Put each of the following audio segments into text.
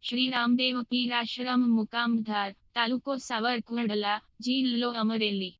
શ્રી રામદેવ પીર આશ્રમ મુકામધાર, તાલુકો સાવરકુંડલા, જિલ્લો અમરેલી।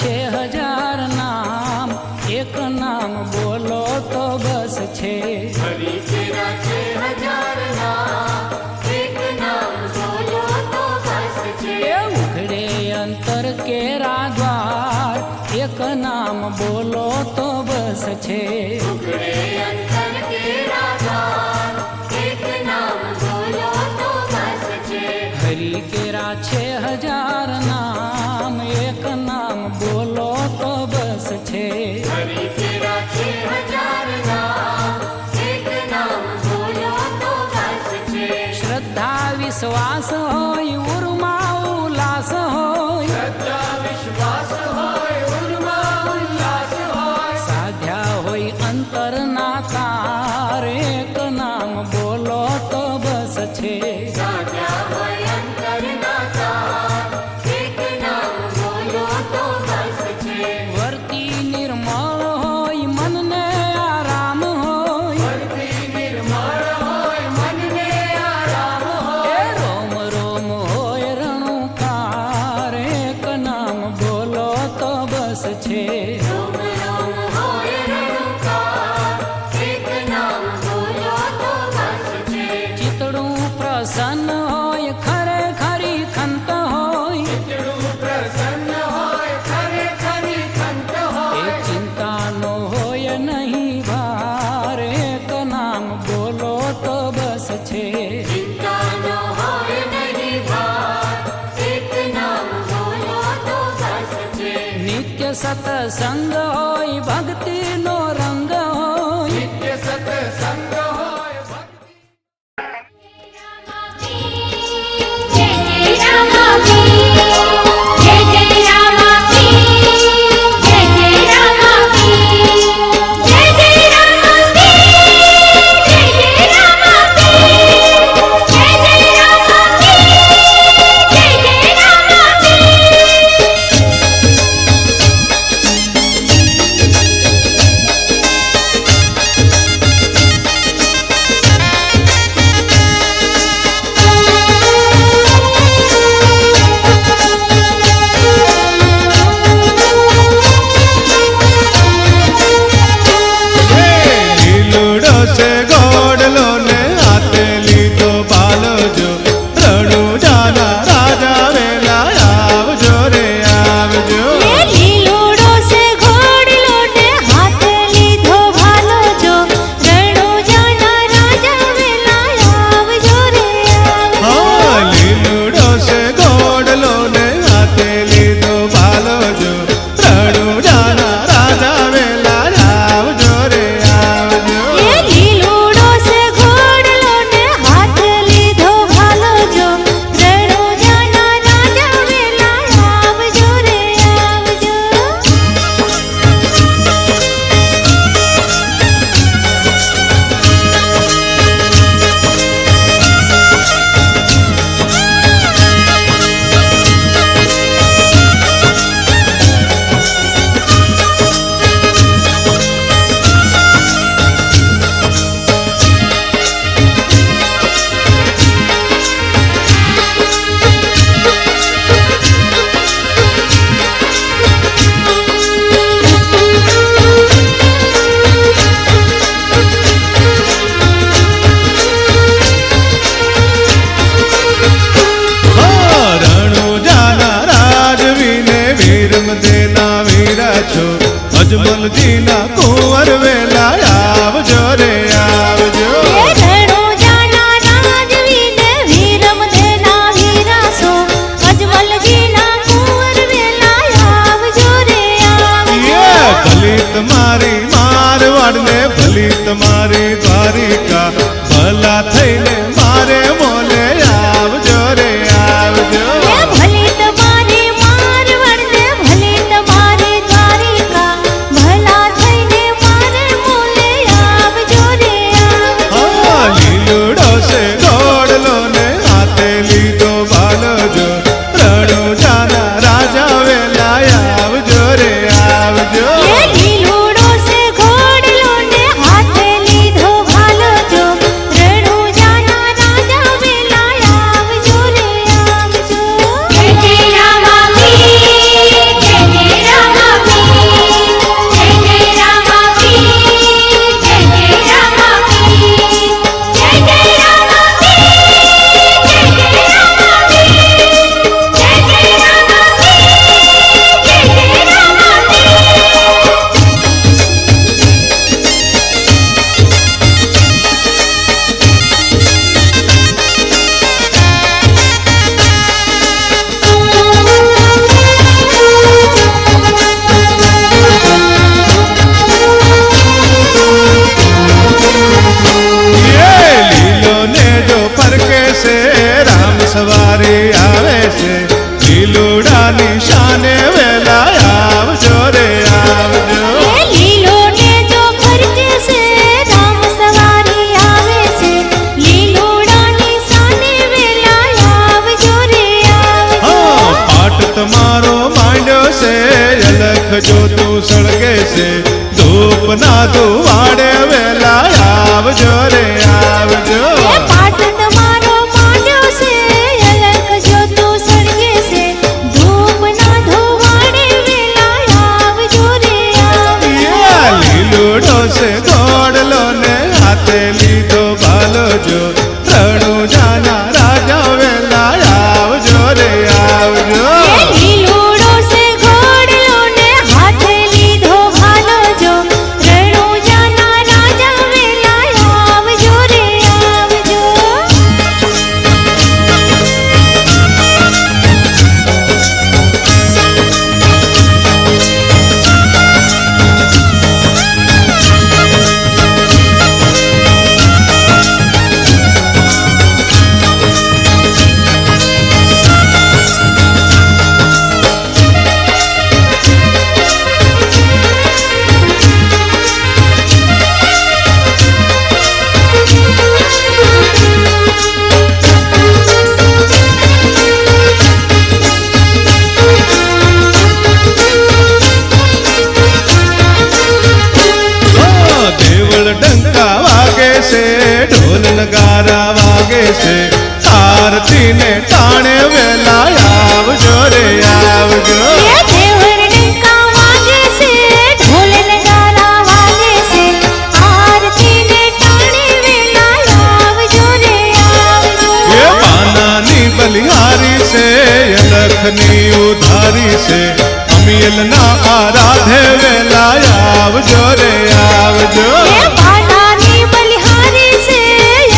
छे हजार नाम, एक नाम बोलो तो बस छे। हरि तेरा 6000 नाम, एक नाम बोलो तो बस छे। उघड़े अंतर केरा द्वार, एक नाम बोलो तो बस छे। उघड़े अंतर केरा द्वार, एक नाम बोलो तो बस छे। हरि केरा 6000 नाम, एक नाम बोलो तो बस छे। हरि तेरा 6000 नाम, एक नाम बोलो तो बस छे। श्रद्धा विश्वास होय उर्मा उल्लास होय, श्रद्धा विश्वास होय उर्मा उल्लास होय। साध्या होय अंतर नातार, एक नाम बोलो तो बस छे। साध्या होय अंतर नातार, एक नाम बोलो तो बस छे। वर्ती निर्मल होय मन ने आराम होय, वर्ती निर्मल होय मन ने आराम होय। रोम रोम होय रणुकार, एक नाम बोलो तो बस छे। रोम रोम होय रणुकार, एक नाम बोलो तो बस छे। चितड़ू प्रसन्न होय खरे खरी खंत होय, चितड़ू प्रसन्न होय खरे खरी खंत होय। ए चिंता नो होय नहीं भार, एक नाम बोलो तो बस छे। चिंता न होय नहीं भार, एक नाम बोलो तो बस छे। नित्य सत्संग होय भक्ति नो रंग होय, नित्य सत्संग होय भक्ति। जय जय रामा पीर, जय जय रामा पीर, जय जय रामा पीर, जय जय रामा पीर, जय जय रामा पीर, जय जय रामा पीर, जय जय रामा લીલુડો છે ગોડલો ને હાથે લીધો બાલો જો, રણુ જાના રાજા વેલા આવજો રે આવજો। લીલુડો સે ઘોડલો ને હાથે લીધો ભાલો જો, રણો જાના રાજા વેલા આવજો રે આવજો। હા લીલુડો છે ગોડલો ને હાથે લીધો બાલો જો, રણુ જાના રાજા વેલા આવજો રે આવજો। લીલુડો સે ઘોડલો ને હાથે લીધો ભાલો જો, રણો અજમલ જીના કુંવર વેલા આવજો રે આવજો. રણુજાના રાજવીને વીરમ દેના વીરાસો અજમલજીના કુંવર વેલા આવજો રે આવજો. ભલી તમારી મારવાડ ને ભલી તમારી દ્વારિકા ભલા થઈને મારે મોલે આવજો રે આવજો. ભલી તમારી મારવાડ ને ભલી તમારી દ્વારિકા ભલા થઈને મારે મોલે આવજો રે આવજો. લીલુડો છે ગોડલો ને હાથે લીધો બાલજો રણુજાના રાજા વેલા આવજો રે આવજો. લીલુડો છે ઘોડલો ને હાથે લીધો ભાલો જો રણુજાના રાજા વેલા આવજો રે આવજો. જય જય રામાપીર જય જય રામાપીર જય જય રામાપીર જય જય રામાપીર જય જય રામાપીર જય જય રામાપીર જય જય લીલો ને જો પરકે છે રામ સવારી આવે છે લીલુડાની શાને વેલા આવજો રે આવજો. લીલો ને જો ફરકે છે રામ સવારી આવે છે લીલુડાની સાને વેલા આવજો રે આવજો. પાટ તમારો માંડ્યો છે અલખ જો તું સળગે છે ધૂપ ના ધુવાડે વેલા આવજો રે આવજો. પાટ તમારો માંડ્યો છે અલગ જો તું સળગે છે ધૂપ ના ધોવાડે વેલા આવજો રે આવજો. લીલુડો છે ગોડલો ને હાથે લીધો બાલો જો રણુજાના રાજા વેલા આવજો રે આવજો. લીલુડો છે ઘોડલો ને હાથે લીધો ભાલો જો રણુજાના રાજા વેલા આવજો રે આવજો. દેવળ ડંકા વાગે છે ઢોલ નગારા વાગે છે આરતી ને ટાણે વેલા આવજો રે આવજો. દેવળ ડંકા વાગે છે ઢોલ નગારા વાગે છે આરતી ને ટાણે વેલા આવજો રે આવજો. પાનાની બલિહારી છે અલખની ઉધારી છે અમિયલ ના આરાધે વેલા આવજો રે આવજો. પાનાની બલિહારી છે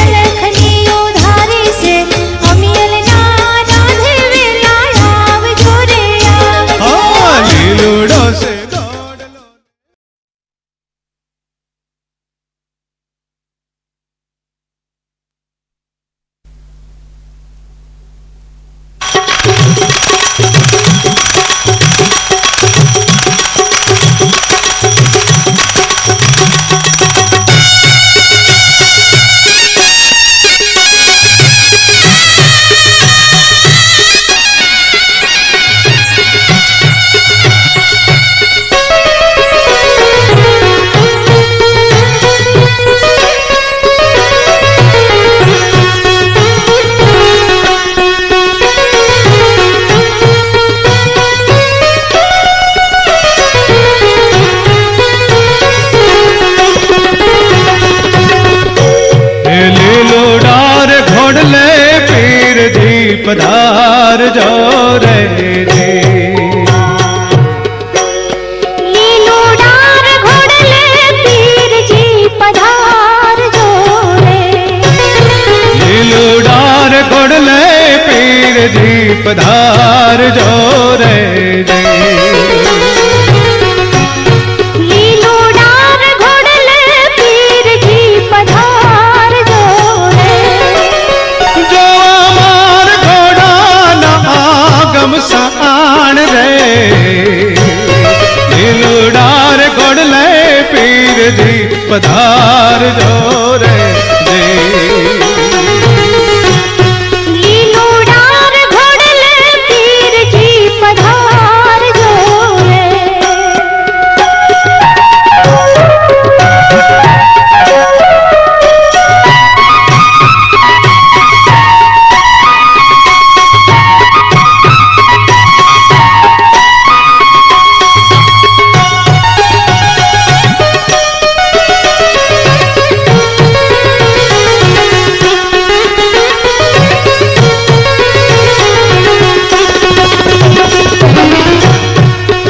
અલખની ઉધારી છે અમિયલ ના રાધે વેલા આવજો રે આવજો. લીલુડો છે ગોડલો પધાર જો રે લીલુડા जी पधार जो रे जी। લીલો ડાર ઘોડલે પીરજી પધાર જો રે जो अमार घोड़ा न आगम साण रे लीलुडार घोड़ले पीर जी पधार जो रे जी। લીલો ડાર ઘોડલે પીરજી પધાર જો રે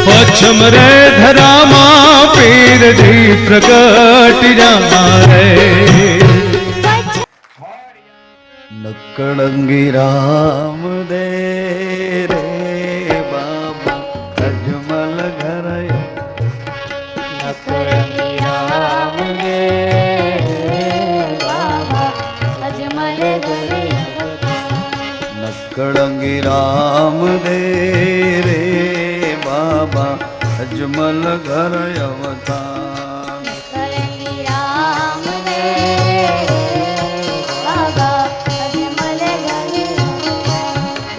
पश्चिम रे धरामा पीर जी प्रकट जारे नक्कड़ंगी राम दे रे बाबा अजमल घर નકળંગી રામ દે બાબા અજમલ ઘરે नक्कड़ंगी राम दे रे बाबा अजमल घर अवतार નકળંગી રામ દે બાબા અજમલ ઘરે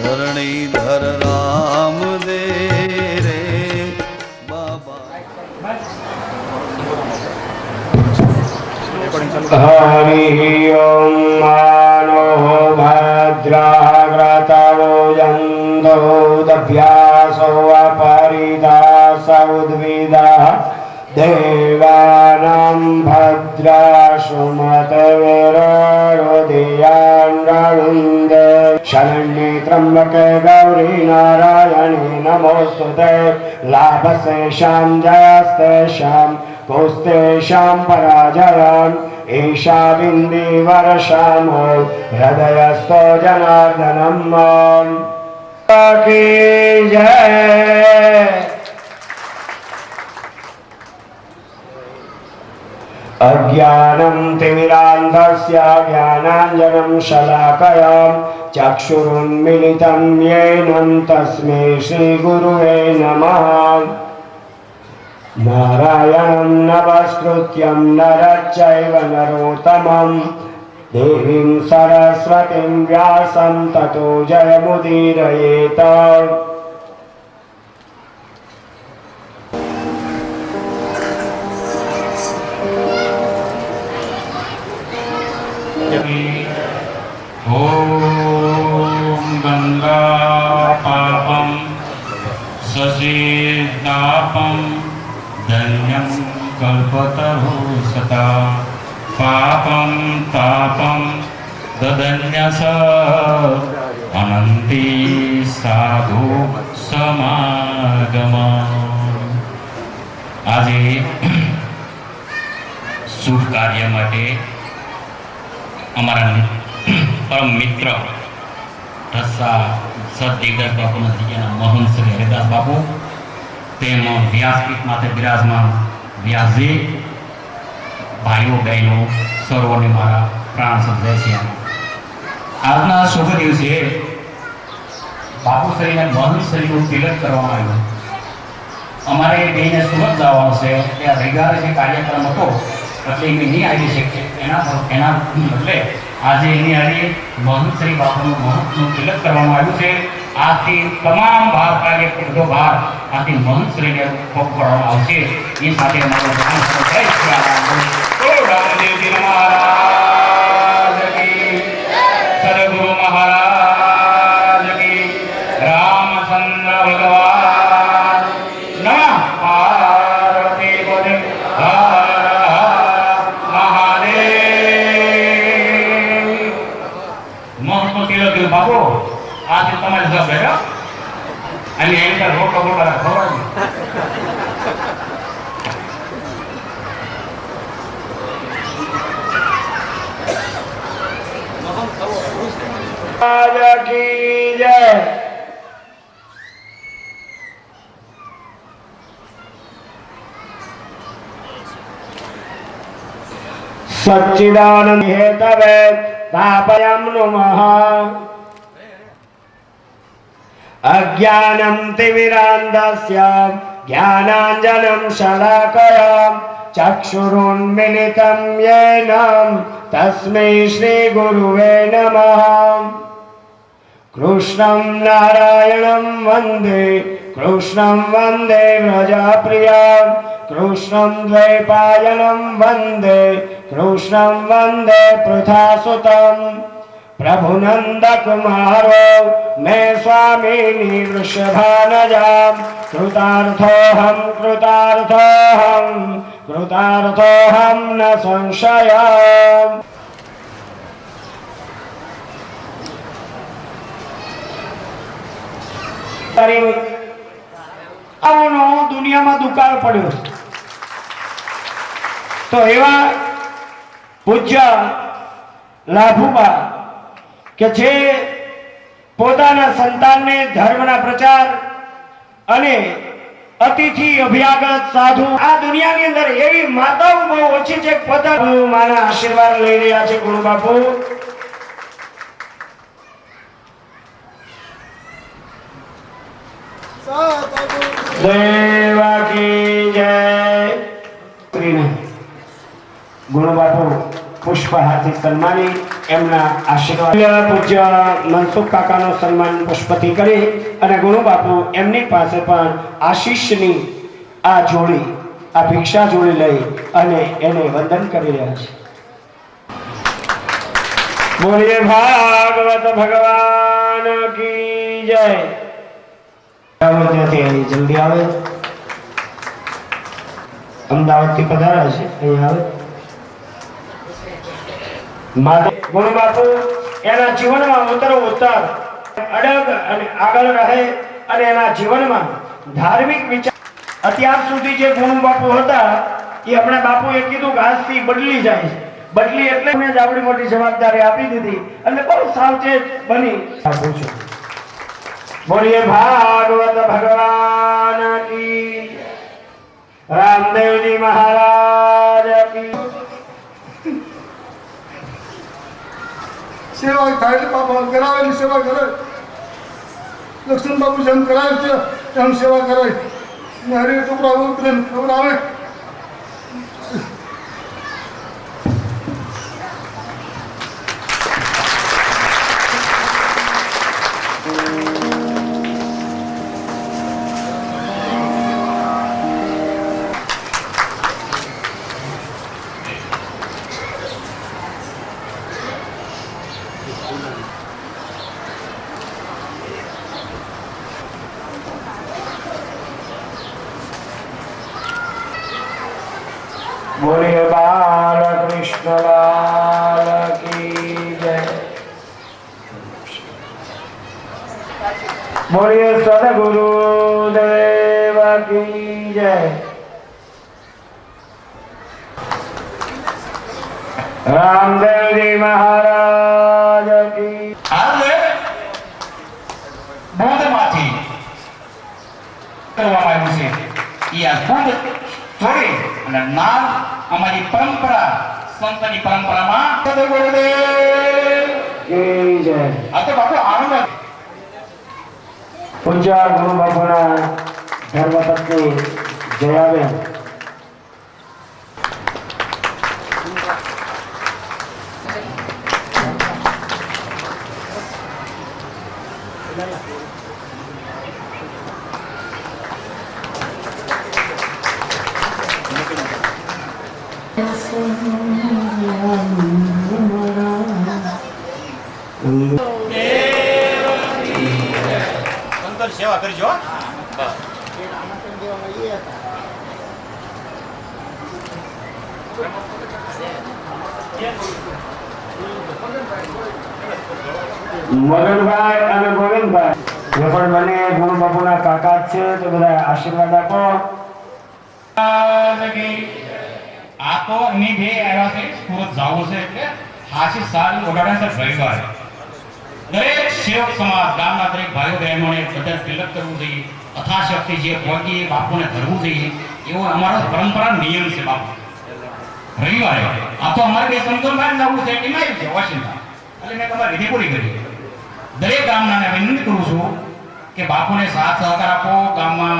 धरणीधर राम दे रे बाबा हरि ओम मानो भद्राग्रतवो यन्दो दभ्यासो अपरिदास उद्विदः देवानां भद्राशुमतविरोधियान्वरुन्द शरण्ये त्र्यम्बके गौरी नारायणे नमोऽस्तुते लाभस्तेषां जयस्तेषां कौस्तेषां पराजयाम् एषा बिन्दिवर्षामो हृदयस्थो जनार्दनम् की जय। अज्ञानं तिमिरान्धस्य ज्ञानाञ्जनं शलाकया चक्षुरुन्मिलितं येन तस्मै श्रीगुरुवे नमः। नारायणं नमस्कृत्यं नरश्चैव नरोत्तमं देवीं सरस्वतीं व्यासं ततो जयमुदीरयेत्। ॐ गङ्गा पापं ससीतापं धन्यं कल्पतरो सता पापं तापं ददन्यस अनन्ति साधु समागम। આજે શુભ કાર્ય માટે અમારા પરમ મિત્ર ઢસા સત દિગ્ગજ બાપુના દિવ્યના મોહન શ્રી હરિદાસ બાપુ તેમ વ્યાસપીઠ માથે બિરાજમાન વ્યાસજી ભાઈઓ બહેનો સર્વોને મારા પ્રાણ સમજાય છે। આજના શુભ દિવસે બાપુશ્રીને મોહનશ્રીનું તિલક કરવામાં આવ્યું। અમારે બેને સુરત જવાનું છે ત્યાં રવિવારે જે કાર્યક્રમ હતો એટલે એમને નહીં આવી શકે એના બદલે આજે એની હારે મોહનશ્રી બાપુનું મહત્વનું તિલક કરવામાં આવ્યું છે। આથી તમામ ભાર કાર્યક્રમો ભાર આથી મોહનશ્રીને ભોગ કરવામાં આવશે। એ સાથે અમારો જય શ્રી રામદેવજી મહારાજ કી સદગુરુ મહારાજ કી રામચંદ્ર ભગવાન નમઃ પાર્વતી પદે બાપુ આજે તમારી જવાબ બેઠા અને એની પર રોટો ખવડાવી राजा की જય. સચ્ચિદાનંદ હેતવે તાપયમ નમઃ. અજ્ઞાનમ તિમિરાંધસ્ય જ્ઞાનાંજનમ શલાકયા ચક્ષુરુન્મિલિતમ યેન તસ્મૈ શ્રી ગુરુવે નમઃ. કૃષ્ણં નારાયણં વંદે વ્રજપ્રિયં કૃષ્ણં દ્વૈપાયनं વંદે કૃષ્ણં વંદે પૃથાસુતં. પ્રભુનંદ કુમારો મે સ્વામિની વૃષભાનજામ. કૃતાર્થોહમ ન સંશયમ. દુનિયામાં દુકાળ પડ્યો તો એવા પૂજ્ય લાભુબા કે જે પોતાના સંતાનને ધર્મના પ્રચાર અને અતિથિ અભ્યાગત સાધુ આ દુનિયાની અંદર એવી માતાઓ બહુ ઓછી છે. પોતાના માના આશીર્વાદ લઈ રહ્યા છે ગુરુ બાપુ. દેવાકી જય. ગુરુ બાપુ પુષ્પહારથી સન્માની એમના આશીર્વાદ પૂજ્ય મનસુખ કાકાનો સન્માન પુષ્પથી કરી અને ગુરુ બાપુ એમની પાસે પણ આશીષની આ જોડી આ ભિક્ષા જોડી લઈ અને એને વંદન કરી રહ્યા છે. બોલીએ ભાગવત ભગવાન કી જય. ત્યાંથી જલ્દી આવે. અમદાવાદથી પધારા છે અહીંયા આવે. ગુરુ બાપુ એના જીવનમાં ઉત્તર અડગ અને આગળ રહે અને એના જીવનમાં ધાર્મિક વિચાર અત્યાર સુધી જે ગુરુ બાપુ હતા એ હમણાં બાપુએ કીધું કે આજથી બદલી જાય છે. બદલી એટલે મેં જ આવડી મોટી જવાબદારી આપી દીધી એટલે બહુ સાવચેત બની આપું છું. બોલીએ ભાગવત ભગવાન કી. રામદેવજી મહારાજ કી. સેવા થાય એટલે બાપા કરાવેલી સેવા કરે. લક્ષ્મણ બાપુ જેમ કરાવે છે એમ સેવા કરાય. હરે ટુકડા ખબર આવે. બોલીએ બાલકૃષ્ણલાલ કી જય. બોલીએ સદગુરુદેવ કી જય. રામદેવજી મહારાજ કી. આજે બુંદમાંથી કરવામાં આવ્યું છે. એ આ બુંદ છોડી અને નામ અમારી પરંપરા સંતની પરંપરામાં સદગુરુદેવ કી જય. આ તો બાપુ આનંદ. પૂજ્ય ગુરુ બાપુના ધર્મપત્ની જયાબેન. સેવા કરજો. મગનભાઈ અને ગોવિંદભાઈ એ પણ બંને ગુરુ બાપુના કાકા જ છે તો બધા આશીર્વાદ આપો. આ તો એની બે આવ્યા છે સુરત જવું છે એટલે હાસી સાલ ઓડાડા છે રવિવાર દરેક સેવક સમાજ ગામના દરેક ભાઈઓ બહેનોને બધા તિલક કરવું જોઈએ, યથાશક્તિ જે પહોંચી બાપુને ધરવું જોઈએ, એવો અમારો પરંપરા નિયમ છે. બાપુ રવિવારે આ તો અમારે બે સંતોષભાઈ જવું છે એમાં છે વોશિંગ્ટન, એટલે મેં તમારી વિધિ પૂરી કરી. દરેક ગામનાને વિનંતી કરું છું કે બાપુને સાથ સહકાર આપો. ગામમાં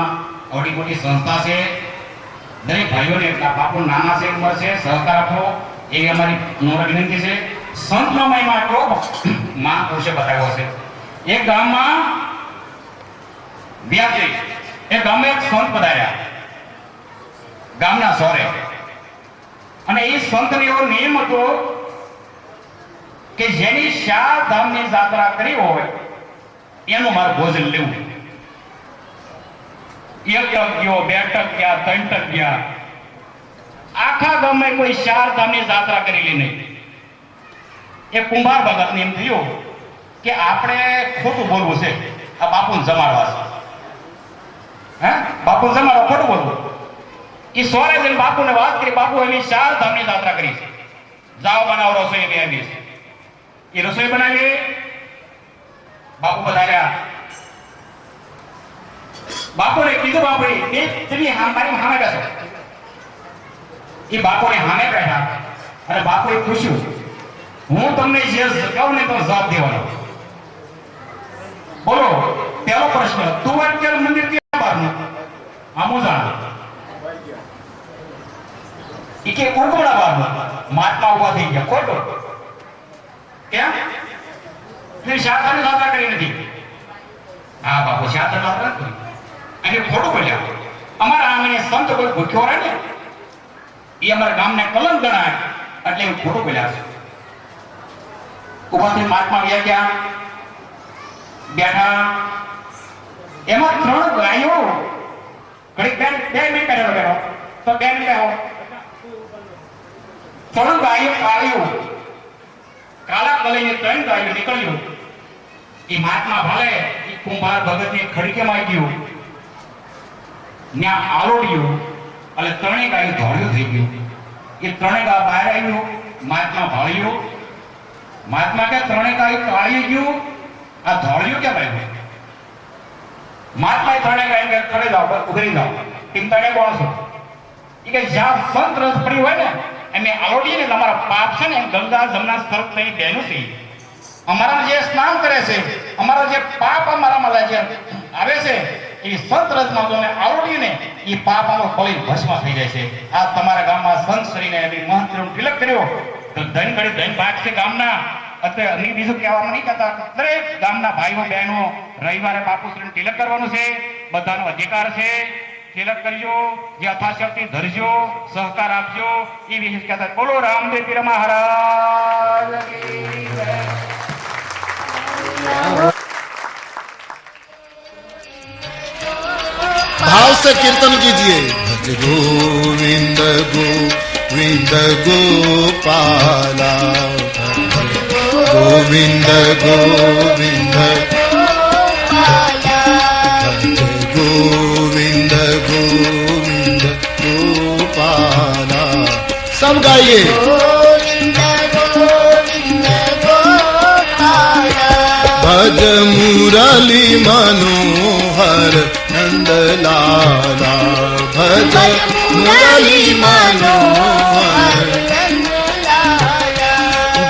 આવડી મોટી સંસ્થા છે, દરેક ભાઈઓને બાપુ નાના છે ઉંમર છે, સહકાર આપો એવી અમારી નમ્ર વિનંતી છે. સંતનો મહિમા એટલો મહાપુરુષે બતાવ્યો છે. એક ગામમાં વ્યાજે એ ગામમાં એક સંત પધાર્યા ગામના સોરે, અને એ સંતનો એવો નિયમ હતો કે જેની 4 ધામની યાત્રા કરી હોય એનું મારું ભોજન લેવું. 1 ટક ગયો, 2 ટક ગયા, 3 ટક ગયા, આખા ગામમાં કોઈ 4 ધામની યાત્રા કરેલી નહીં. એ કુંભાર ભગતને એમ થયું કે આપણે ખોટું બોલવું છે, આ બાપુને જમાડવા છે. હે બાપુને જમાડવા ખોટું બોલવું. એ સોરે જઈને બાપુને વાત કરી, બાપુ એની 4 ધામની યાત્રા કરી છે, જાઓ બનાવો રસોઈ બે દિવસ. એ રસોઈ બનાવી, બાપુ પધાર્યા. બાપુને કીધું બાપુએ તમે મારી સામે બેસો. એ બાપુને સામે બેઠા અને બાપુએ પૂછ્યું, હું તમને જે કહું ને તો જવાબ દેવાનો. બોલો પહેલો પ્રશ્ન, તું અત્યારે મંદિર ક્યાં બહારનું? આમું જાણ. એ કે કુકડા બહારનું. મહાત્મા ઉભા થઈ ગયા. ખોટો કેમ? શાસ્ત્રની યાત્રા કરી નથી. હા બાપુ શાસ્ત્ર યાત્રા નથી, અને ખોટું બોલ્યા. અમારા આંગણે સંત કોઈ ભૂખ્યો રહે ને એ અમારા ગામને કલંક ગણાય, એટલે એવું ખોટું બોલ્યા છે. ઉભાથી મહાત્મા ગયા ગયા બેઠા. એમાં 3 ગાયો ઘડીક 2 મિનિટ બેઠો બેઠો તો 2 મિનિટ આવો. 3 ગાયો કાળ્યું કાળા કલઈને 3 ગાયો નીકળ્યું. એ મહાત્મા ભાલે એ કુંભાર ભગતની ખડકેમાં ગયું, ત્યાં આલોડ્યું અને 3 ગાયો ધોળ્યું થઈ ગયું. એ 3 ગાય બહાર આવ્યું, મહાત્મા ભાળ્યું. મહાત્મા કે 3 ગાય કાળી ગયું, આ ધોળ્યું કેમ આવ્યું? મહાત્મા 3 ગાય કરે જાઓ, ઉભરી જાઓ. એમ તને કોણ છો? એ કે જ્યાં સંત રસ પડી હોય ને એમ આલોડીએ ને તમારા પાપ છે ને ગંગા જમના સ્તર લઈને બેનું છે. અમારા જે સ્નાન કરે છે, અમારા જે પાપ અમારામાં જે આવે છે એ સંત રસમાં તમે આલોડીએ ને એ પાપ આમાં ફળી ભસ્મ થઈ જાય છે. આ તમારા ગામમાં સંત શ્રીને મહંતનું તિલક કર્યો તો ધન કરી ધન ભાગ છે ગામના. અત્યારે અહીં બીજું કહેવામાં નહીં કહેતા. દરેક ગામના ભાઈઓ બહેનો રવિવારે બાપુશ્રીને તિલક કરવાનું છે, બધાનો અધિકાર છે. તિલક કરજો, જે યથાશક્તિ ધરજો, સહકાર આપજો. એ વિશેષ કહેતા બોલો રામદેવ પીર મહારાજ કી જય. भाव से कीर्तन कीजिए। भज गोविंद गोविंद गोपाला, गोविंद गोविंद भज गोविंद गोविंद गोपाला। सब गाइए। भज मुरली मनोहर नंद लाला, भज मुरली मनोहर,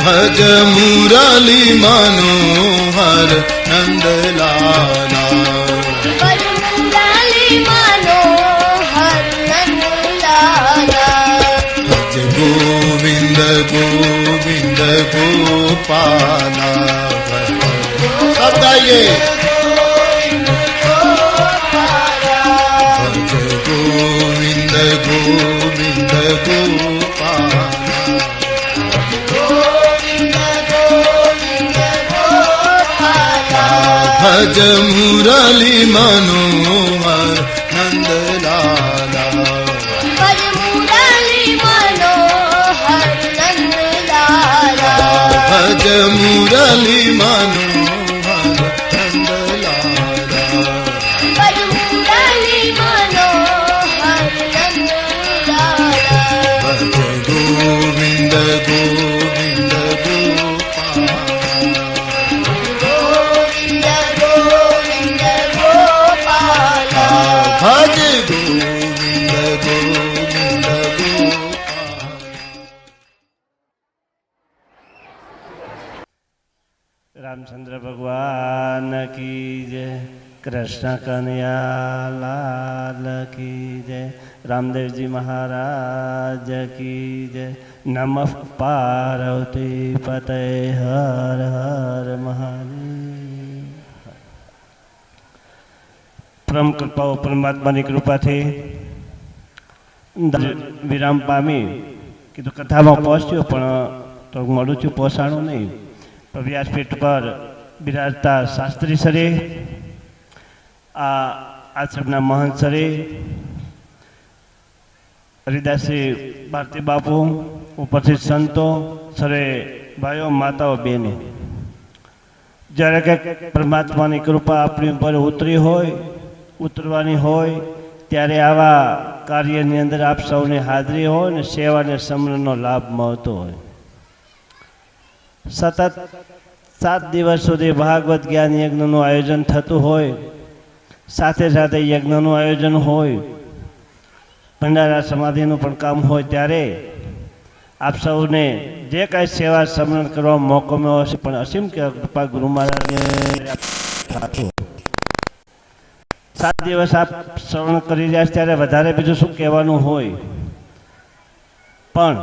भज मुरली मनोहर नंद लाला, भज गोविंद गोविंद गोपाला। सब गाइए। भज गोविंद गोविंद गोपाला, भज मुरली मनोहर नंद लाला, भज मुरली मनोहर नंद लाला, भज मुरली मनोहर नंद लाला, भज मुरली मनोहर नंद लाला, भज गोविंद गोविंद गोपाला। की जय, कृष्ण कन्हैया लाल की जय, रामदेव जी महाराज की जय। नमः पार्वती पते हर हर महादेव। परम कृपा परमात्मा की कृपा थी विराम पामी कीधु कथा में पहुंच्यो पण तो मळू छू पहोंचाणो नहीं। तो व्यासपीठ पर बिराजता शास्त्री सरे आश्रमना महंत सरे हरिदासजी भारती बापू उपस्थित संतो सरे भाईओ माताओ बहनों जયારે કે પરમાત્માની કૃપા આપણી ઉપર ઉતરી હોય ઉતરવાની હોય ત્યારે આવા કાર્યની અંદર આપ સૌની હાજરી હોય ને સેવાને સમરણનો લાભ મળતો હોય। સતત 7 દિવસ સુધી ભાગવત જ્ઞાન યજ્ઞનું આયોજન થતું હોય, સાથે સાથે યજ્ઞનું આયોજન હોય, ભંડારા સમાધિનું પણ કામ હોય, ત્યારે આપ સૌને જે કાંઈ સેવા સમરણ કરવા મોકો મળ્યો હશે પણ અસીમ કૃપા ગુરુ મહારાજને 7 દિવસ આપ શ્રવણ કરી રહ્યા છો ત્યારે વધારે બીજું શું કહેવાનું હોય। પણ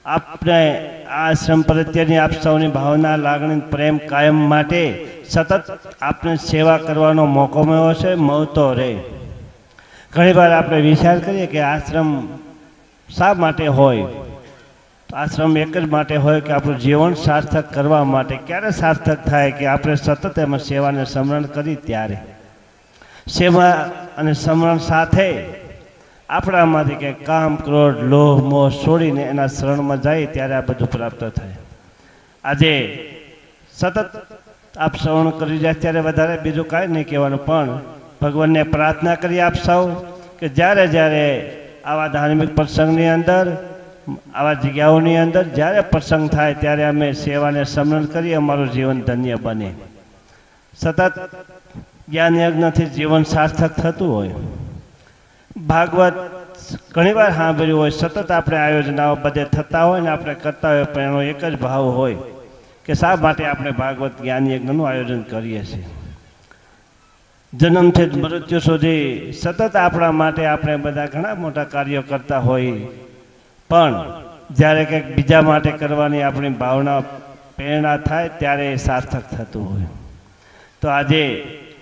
આપણે આ આશ્રમ પ્રત્યેની આપ સૌની ભાવના લાગણી પ્રેમ કાયમ માટે સતત આપને સેવા કરવાનો મોકો મળ્યો છે, મળતો રહે। ઘણીવાર આપણે વિચાર કરીએ કે આશ્રમ શા માટે હોય। આશ્રમ એક જ માટે હોય કે આપણું જીવન સાર્થક કરવા માટે। ક્યારે સાર્થક થાય કે આપણે સતત એમાં સેવાને સમરણ કરી ત્યારે સેવા અને સમરણ સાથે આપણામાંથી કે કામ ક્રોધ લોભ મોહ છોડીને એના શરણમાં જાય ત્યારે આ બધું પ્રાપ્ત થાય। આજે સતત આપ શ્રવણ કરી જાય ત્યારે વધારે બીજું કાંઈ નહીં કહેવાનું, પણ ભગવાનને પ્રાર્થના કરી આપ સૌ કે જ્યારે જ્યારે આવા ધાર્મિક પ્રસંગની અંદર આવા જગ્યાઓની અંદર જ્યારે પ્રસંગ થાય ત્યારે અમે સેવાને સમરણ કરી અમારું જીવન ધન્ય બને। સતત જ્ઞાન યજ્ઞથી જીવન સાર્થક થતું હોય। ભાગવત ઘણીવાર સાંભળ્યું હોય, સતત આપણે આયોજનાઓ બધે થતા હોય ને આપણે કરતા હોય, પણ એનો એક જ ભાવ હોય કે શા માટે આપણે ભાગવત જ્ઞાન યજ્ઞનું આયોજન કરીએ છીએ। જન્મથી જ મૃત્યુ સુધી સતત આપણા માટે આપણે બધા ઘણા મોટા કાર્યો કરતા હોય, પણ જ્યારે કંઈક બીજા માટે કરવાની આપણી ભાવના પ્રેરણા થાય ત્યારે એ સાર્થક થતું હોય। તો આજે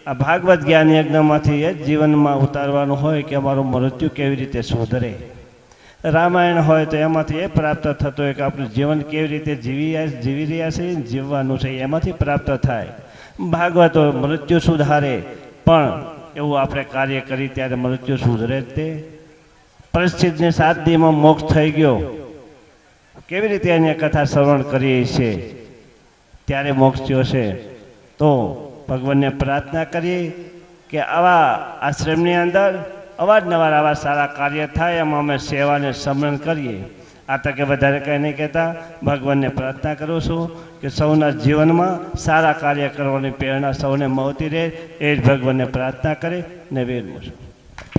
આ ભાગવત જ્ઞાન યજ્ઞમાંથી એ જ જીવનમાં ઉતારવાનું હોય કે અમારું મૃત્યુ કેવી રીતે સુધરે। રામાયણ હોય તો એમાંથી એ પ્રાપ્ત થતું હોય કે આપણું જીવન કેવી રીતે જીવી રહ્યા છે, જીવવાનું છે, એમાંથી પ્રાપ્ત થાય। ભાગવતો મૃત્યુ સુધારે, પણ એવું આપણે કાર્ય કરી ત્યારે મૃત્યુ સુધરે જ તે। પરિસ્થિતિને 7 દીમાં મોક્ષ થઈ ગયો, કેવી રીતે એની કથા શ્રવણ કરીએ છીએ ત્યારે મોક્ષ થયો છે। તો ભગવાનને પ્રાર્થના કરીએ કે આવા આશ્રમની અંદર અવારનવાર આવા સારા કાર્ય થાય, એમાં અમે સેવાને સમરણ કરીએ। આ તકે વધારે કંઈ નહીં કહેતા ભગવાનને પ્રાર્થના કરું છું કે સૌના જીવનમાં સારા કાર્ય કરવાની પ્રેરણા સૌને મળતી રહે, એ જ ભગવાનને પ્રાર્થના કરે ને વિરમું છું।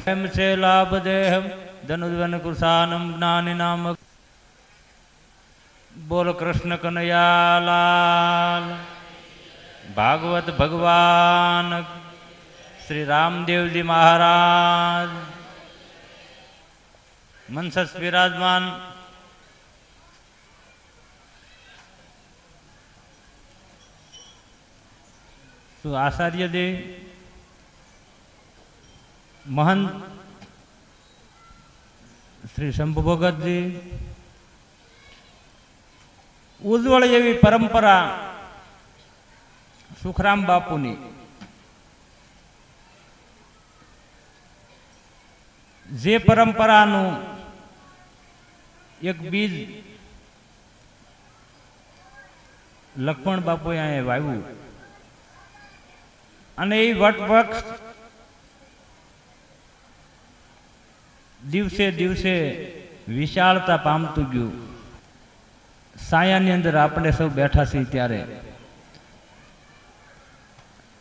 એમ છે લાભ દેહમ ધનુર્વન કુશાનમ જ્ઞાની નામ। બોલ કૃષ્ણ કનૈયા લાલ। ભાગવત ભગવાન શ્રી રામદેવજી મહારાજ મનસસ વિરાજમાન શું આચાર્યજી મહંત શ્રી શંભુ ભગતજી ઉજ્જવળ એવી પરંપરા સુખરામ બાપુની જે પરંપરાનું એક બીજ લક્ષ્મણ બાપુએ અહીંયા વાવ્યું અને એ વટવૃક્ષ દિવસે દિવસે વિશાળતા પામતું ગયું। સાયાની અંદર આપણે સૌ બેઠા છીએ ત્યારે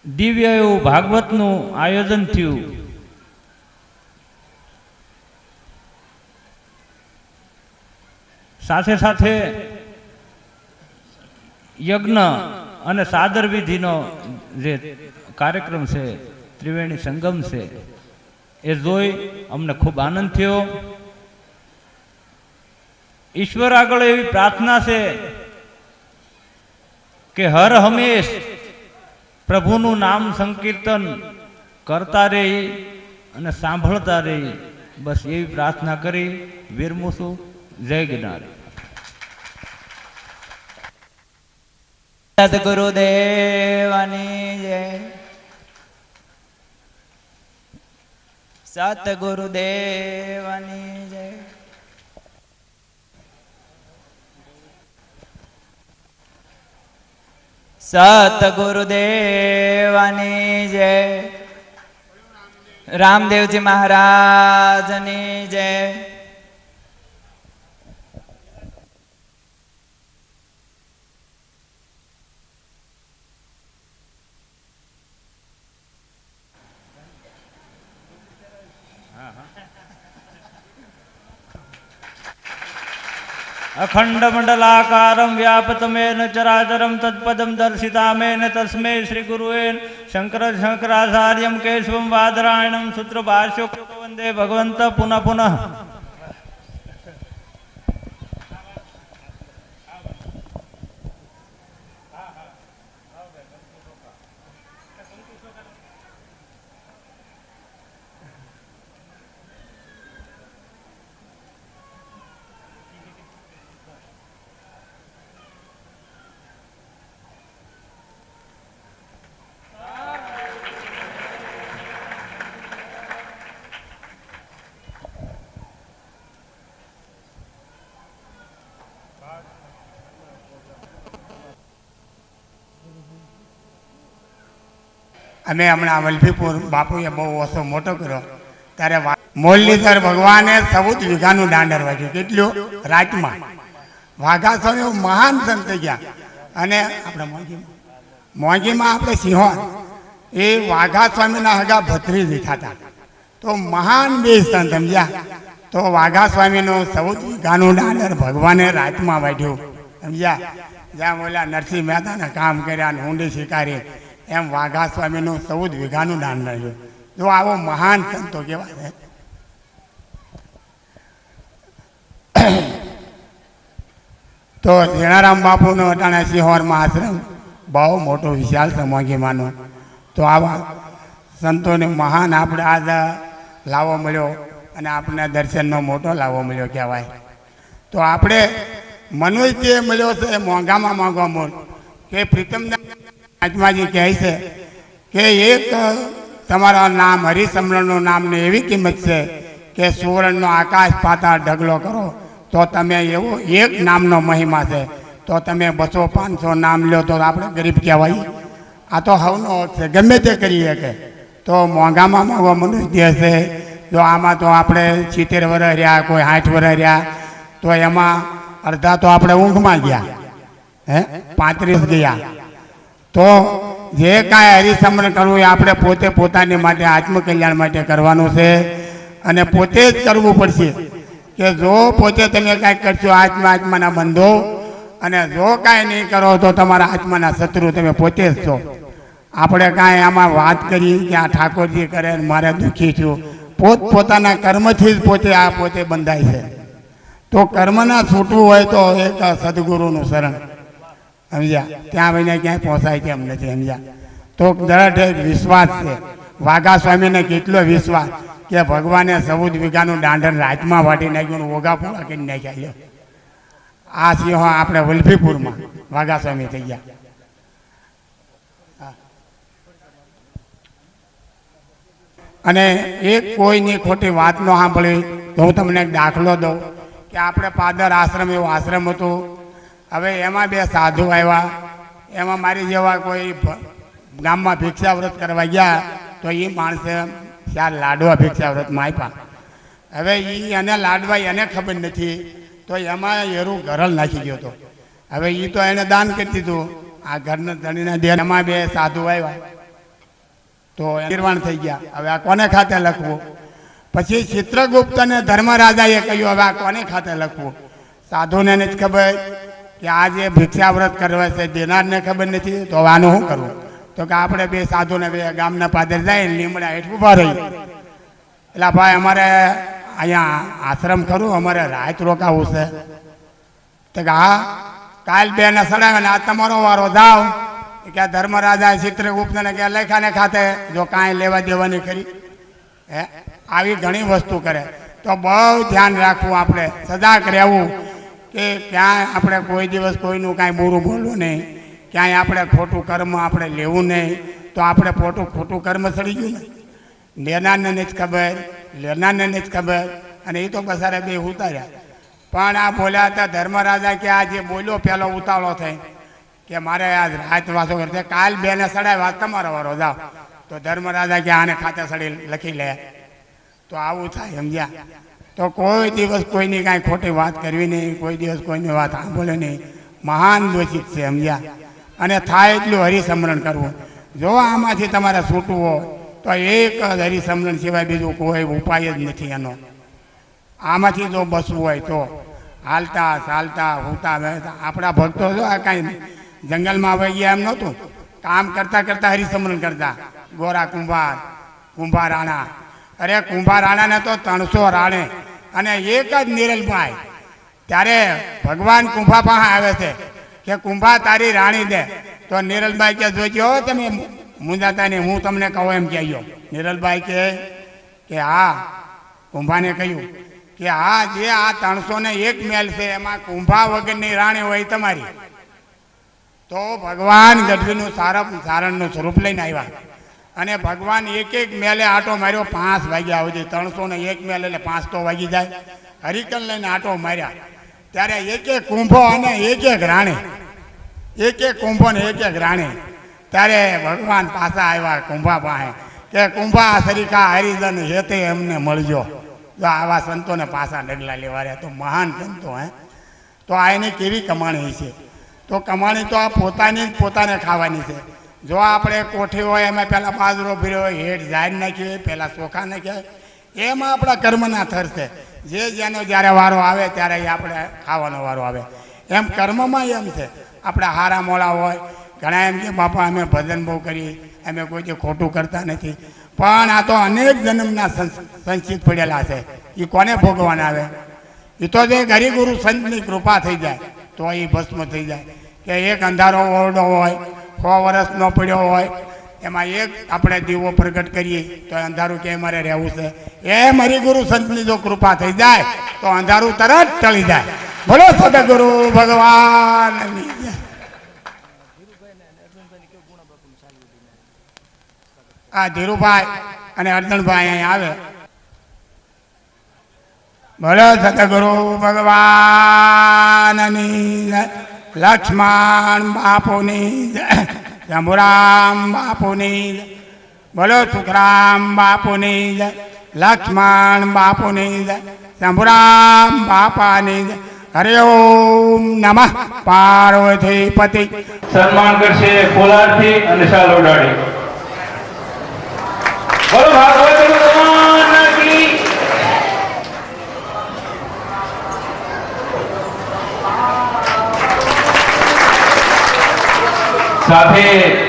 દિવ્ય એવું ભાગવતનું આયોજન થયું। સાથે સાથે યજ્ઞ અને સાદર વિધિનો જે કાર્યક્રમ છે, ત્રિવેણી સંગમ છે, એ જોઈ અમને ખૂબ આનંદ થયો. ઈશ્વર આગળ એવી પ્રાર્થના છે કે હર હંમેશ પ્રભુનું નામ સંકીર્તન કરતા રહી અને સાંભળતા રહી. બસ એવી પ્રાર્થના કરી વિરમું છું. જય ગિરનારી. સતગુરુદેવની જય. સતગુરુદેવની જય. સતગુરુદેવની જય. રામદેવજી મહારાજની જય. અખંડ મંડલાકારમ વ્યાપતમેન ચરાચરમ તત્પદમ દર્શિતામેન તસ્મે શ્રી ગુરુએન શંકરાચાર્યમ કેશવમ વાદરાયણમ સૂત્રભાષ્યો વંદે ભગવંત પુનઃ પુનઃ. અમે હમણાં વલ્લભીપુર બાપુએ બહુ ઓછો મોટો કર્યો ત્યારે મોરલીધર ભગવાને 14 વીઘાનું દાંડર વાગ્યું. કેટલું? રાતમાં. વાઘા સ્વામી મહાન સંત થઈ ગયા. અને આપણે મોંઘીમાં આપણે સિંહોર એ વાઘા સ્વામીના હગા ભત્રીજી થતા. તો મહાન બે સંત સમજ્યા. તો વાઘા સ્વામીનું 14 વીઘાનું દાંડર ભગવાને રાતમાં વાગ્યું સમજ્યા. જ્યાં બોલ્યા નરસિંહ મહેતાને કામ કર્યા અને ઊંડી શિકારી, એમ વાઘા સ્વામીનું 14 વીઘાનું દાન રહ્યું. જો આવો મહાન સંતો કેવા છે. તો ઝીણારામ બાપુનો અટાણે સિંહોરમાં આશ્રમ બહુ મોટો વિશાળ છે મોંઘીમાંનો. તો આવા સંતોને મહાન આપણે આજ લાવો મળ્યો અને આપણને દર્શનનો મોટો લાવો મળ્યો કહેવાય. તો આપણે મનોજ જે મળ્યો છે મોંઘામાં મોંઘો મોલ કે પ્રીતમદાસ આત્માજી કહે છે કે એક તમારા નામ હરિસમરણનું નામને એવી કિંમત છે કે સુવર્ણનો આકાશ પાતાળ ઢગલો કરો તો તમે એવો એક નામનો મહિમા છે. તો તમે 200-500 નામ લો તો આપણે ગરીબ કહેવાય. આ તો હવનો છે, ગમે તે કરીએ કે. તો મોંઘામાં મોંઘો મનુષ્ય છે. જો આમાં તો આપણે 70 વર્ષ રહ્યા, કોઈ 60 વર્ષ રહ્યા, તો એમાં અડધા તો આપણે ઊંઘમાં ગયા, 35 ગયા. તો જે કાંઈ હરિસમરણ કરવું એ આપણે પોતે પોતાની માટે આત્મકલ્યાણ માટે કરવાનું છે અને પોતે જ કરવું પડશે. કે જો પોતે તમે કાંઈક કરશો આત્માના બંધો, અને જો કાંઈ નહીં કરો તો તમારા આત્માના શત્રુ તમે પોતે જ છો. આપણે કાંઈ આમાં વાત કરી કે આ ઠાકોરજી કરે મારે દુઃખી છું, પોતાના કર્મથી જ પોતે બંધાય છે. તો કર્મના છૂટવું હોય તો એક સદગુરુનું શરણ સમજ્યા, ત્યાં આવીને ક્યાંય પહોંચાય તેમ નથી સમજ્યા. તો દરઢ એક વિશ્વાસ છે. વાઘા સ્વામીને કેટલો વિશ્વાસ કે ભગવાને 14 વીઘાનું દાંડર રાજમાં વાટી નાખ્યું, ઓગા પૂરા કરી નાખ્યા. આ સિંહો આપણે વલ્લભીપુરમાં વાઘા સ્વામી થઈ ગયા. અને એક કોઈની ખોટી વાત ન સાંભળી તો હું તમને એક દાખલો દઉં કે આપણે પાદર આશ્રમ એવો આશ્રમ હતો. હવે એમાં 2 સાધુ આવ્યા. એમાં મારી જેવા કોઈ ગામમાં ભિક્ષાવ્રત કરવા ગયા તો એ માણસે 4 લાડવા ભિક્ષાવ્રતમાં આપ્યા. હવે એને લાડવા એને ખબર નથી, તો એમાં એરું ગરલ નાખી ગયો હતો. હવે એ તો એને દાન કરી દીધું. આ ઘરના ધણીના દેહ એમાં 2 સાધુ આવ્યા તો નિર્વાણ થઈ ગયા. હવે આ કોને ખાતે લખવું? પછી ચિત્રગુપ્ત અને ધર્મરાજાએ કહ્યું હવે આ કોને ખાતે લખવું? સાધુને જ ખબર કે આ જે ભિક્ષાવ્રત કરવા છે દેનારને ખબર નથી, તો આનું શું કરવું? તો કે આપણે બે સાધુને બે ગામના પાદર જાય લીમડા હેઠ ઊભા રહી. એટલે ભાઈ અમારે અહીંયા આશ્રમ ખરું, અમારે રાત રોકાવું છે. તો કે હા, કાલ બેને સડાવે ને આ તમારો વારો જાઓ. કે ધર્મરાજા ચિત્રગુપ્તને કે લેખાને ખાતે જો કાંઈ લેવા દેવાની કરી હે આવી ઘણી વસ્તુ કરે. તો બહુ ધ્યાન રાખવું, આપણે સજાગ રહેવું કે ક્યાંય આપણે કોઈ દિવસ કોઈનું કાંઈ બુરું બોલવું નહીં, ક્યાંય આપણે ખોટું કર્મ આપણે લેવું નહીં. તો આપણે ખોટું કર્મ સડી ગયું ને, લેનારને જ ખબર, લેનારને જ ખબર, અને એ તો બસારે બે ઉતાર્યા. પણ આ બોલ્યા હતા ધર્મરાજા કે આ જે બોલ્યો પેલો ઉતાવળો થઈ કે મારે આજ રાત વાસો કરશે, કાલ બેને સડાય વાત તમારો વારો જાઓ. તો ધર્મરાજા કે આને ખાતે સડી લખી લે. તો આવું થાય, સમજ્યા? તો કોઈ દિવસ કોઈની કાંઈ ખોટી વાત કરવી નહીં, કોઈ દિવસ કોઈની વાત સાંભળે નહીં. મહાન દોષિત છે, સમજ્યા? અને થાય એટલું હરિસમરણ કરવું. જો આમાંથી તમારે છૂટવું હોય તો એક જ હરિસમરણ સિવાય બીજું કોઈ ઉપાય જ નથી એનો. આમાંથી જો બસવું હોય તો હાલતા ચાલતા હોતા આપણા ભક્તો જો આ કાંઈ જંગલમાં આવી ગયા એમ નહોતું, કામ કરતાં કરતાં હરિસમરણ કરતા. ગોરા કુંભાર રાણા, અરે કુંભાર રાણાને તો 300 રાણે અને એક જ નિરલભાઈ. ત્યારે ભગવાન કુંભા પાસે આવે છે કે કુંભા તારી રાણી દે. તો નિરલભાઈ કે જોજો તમે મુંજાતા નહીં, હું તમને કહું એમ કહેજો. નિરલભાઈ કે હા, કુંભાને કહ્યું કે હા, જે આ 301 મેલ છે એમાં કુંભા વગરની રાણી હોય તમારી. તો ભગવાન ગઢવીનું સારણનું સ્વરૂપ લઈને આવ્યા અને ભગવાન એક મેલે આટો માર્યો 5 વાગ્યા સુધી. 301 મેલ એટલે 5 તો વાગી જાય. હરિકન લઈને આટો માર્યા ત્યારે એક કુંભો અને એક રાણી, એક કુંભો ને એક રાણી. ત્યારે ભગવાન પાછા આવ્યા કુંભા પાસે કે કુંભા સરીખા હરિજન હેતે એમને મળજો. જો આવા સંતોને પાછા ડગલા લેવા રહ્યા તો મહાન સંતો. તો આ એની કેવી કમાણી છે? તો કમાણી તો આ પોતાને ખાવાની છે. જો આપણે કોઠી હોય એમાં પહેલાં બાજરો ભર્યો હોય, હેઠ ઝાડ નાખી હોય, પહેલાં ચોખા નાખ્યા હોય, એમાં આપણા કર્મના થરશે. જેનો જ્યારે વારો આવે ત્યારે આપણે ખાવાનો વારો આવે. એમ કર્મમાં એમ છે. આપણે હારા મોળા હોય, ઘણા એમ કે બાપા અમે ભજન બહુ કરીએ, અમે કોઈ ખોટું કરતા નથી. પણ આ તો અનેક જન્મના સંચિત પડેલા છે. એ કોને ભોગવાના આવે? એ તો જે હરિગુરુ સંતની કૃપા થઈ જાય તો એ ભસ્મ થઈ જાય. કે એક અંધારો ઓરડો હોય, 100 વર્ષનો પડ્યો હોય, એમાં એક આપણે દીવો પ્રગટ કરીએ તો અંધારું કે મારે રહેવું છે. એમ હરિગુરુ સંતની જો કૃપા થઈ જાય તો અંધારું તરત ટળી જાય. બોલો સદગુરુ ભગવાનની જય. આ ધીરુભાઈ અને અર્જણભાઈ અહીં આવે. બોલો સદગુરુ ભગવાનની જય. લક્ષ્મણ બાપુની જય, શંભુરામ બાપુની જય. બોલો સુખરામ બાપુની જય, લક્ષ્મણ બાપુની જય, શંભુરામ બાપાની જય. હરિ ઓમ નમઃ પાર્વતીપતિ. સન્માન કરશે કોલારથી અને શાલ ઉડાડી. બોલો ભાગવત ભગવાન કી. સાથે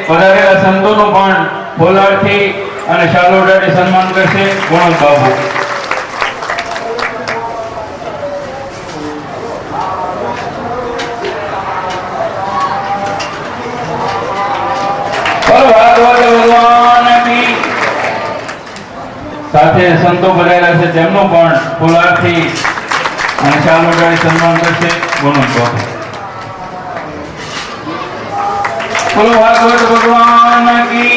પધારેલા સંતોનું પણ કોલારથી અને શાલ ઉડાડી સન્માન કરશે ગુણવંત બાબુ. સાથે સંતો બધાયેલા છે તેમનો પણ ફુલારથી અને શાલ ઉડાડી સન્માન કરશે ગુણવંત બાબુ. બોલો ભાગવત ભગવાન કી.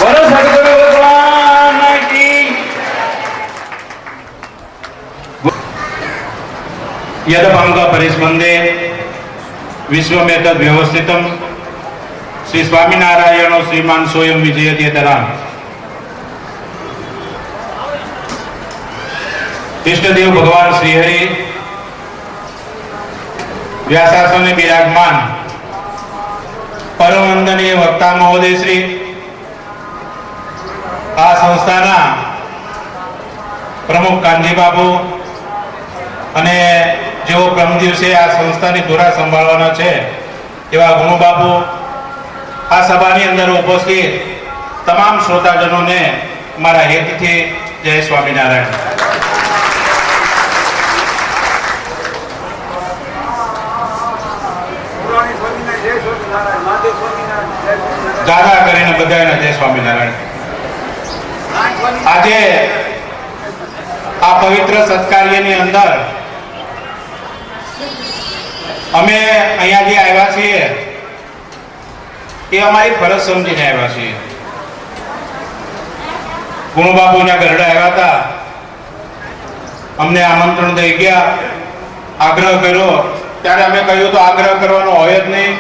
બોલો સદગુરુ ભગવાન કી. यदभंग परिस्पंदे विश्वमेतद व्यवस्थितम श्री स्वामीनारायणो श्रीमान स्वयं विजयतेतराम. इष्टदेव भगवान श्रीहरि व्यासासने विराजमान परम वंदनीय वक्ता महोदय श्री आ संस्थाना પ્રમુખ કાનજી બાપુ અને જેઓ પ્રથમ દિવસે આ સંસ્થાની ધોરા સંભાળવાના છે એવા ગુણુ બાપુ, આ સભાની અંદર ઉપસ્થિત તમામ શ્રોતાજનોને મારા હેતથી જય સ્વામિનારાયણ. ગાગા કરીને બધાને જય સ્વામિનારાયણ. આજે આ પવિત્ર સત્કાર્યની અંદર અમે અહીંયા જે આવ્યા છીએ એ અમારી ફરજ સમજીને આવ્યા છીએ. ગુણુ બાપુના ઘરડે આવ્યા હતા, અમને આમંત્રણ દઈ ગયા, આગ્રહ કર્યો ત્યારે અમે કહ્યું તો આગ્રહ કરવાનો હોય જ નહીં.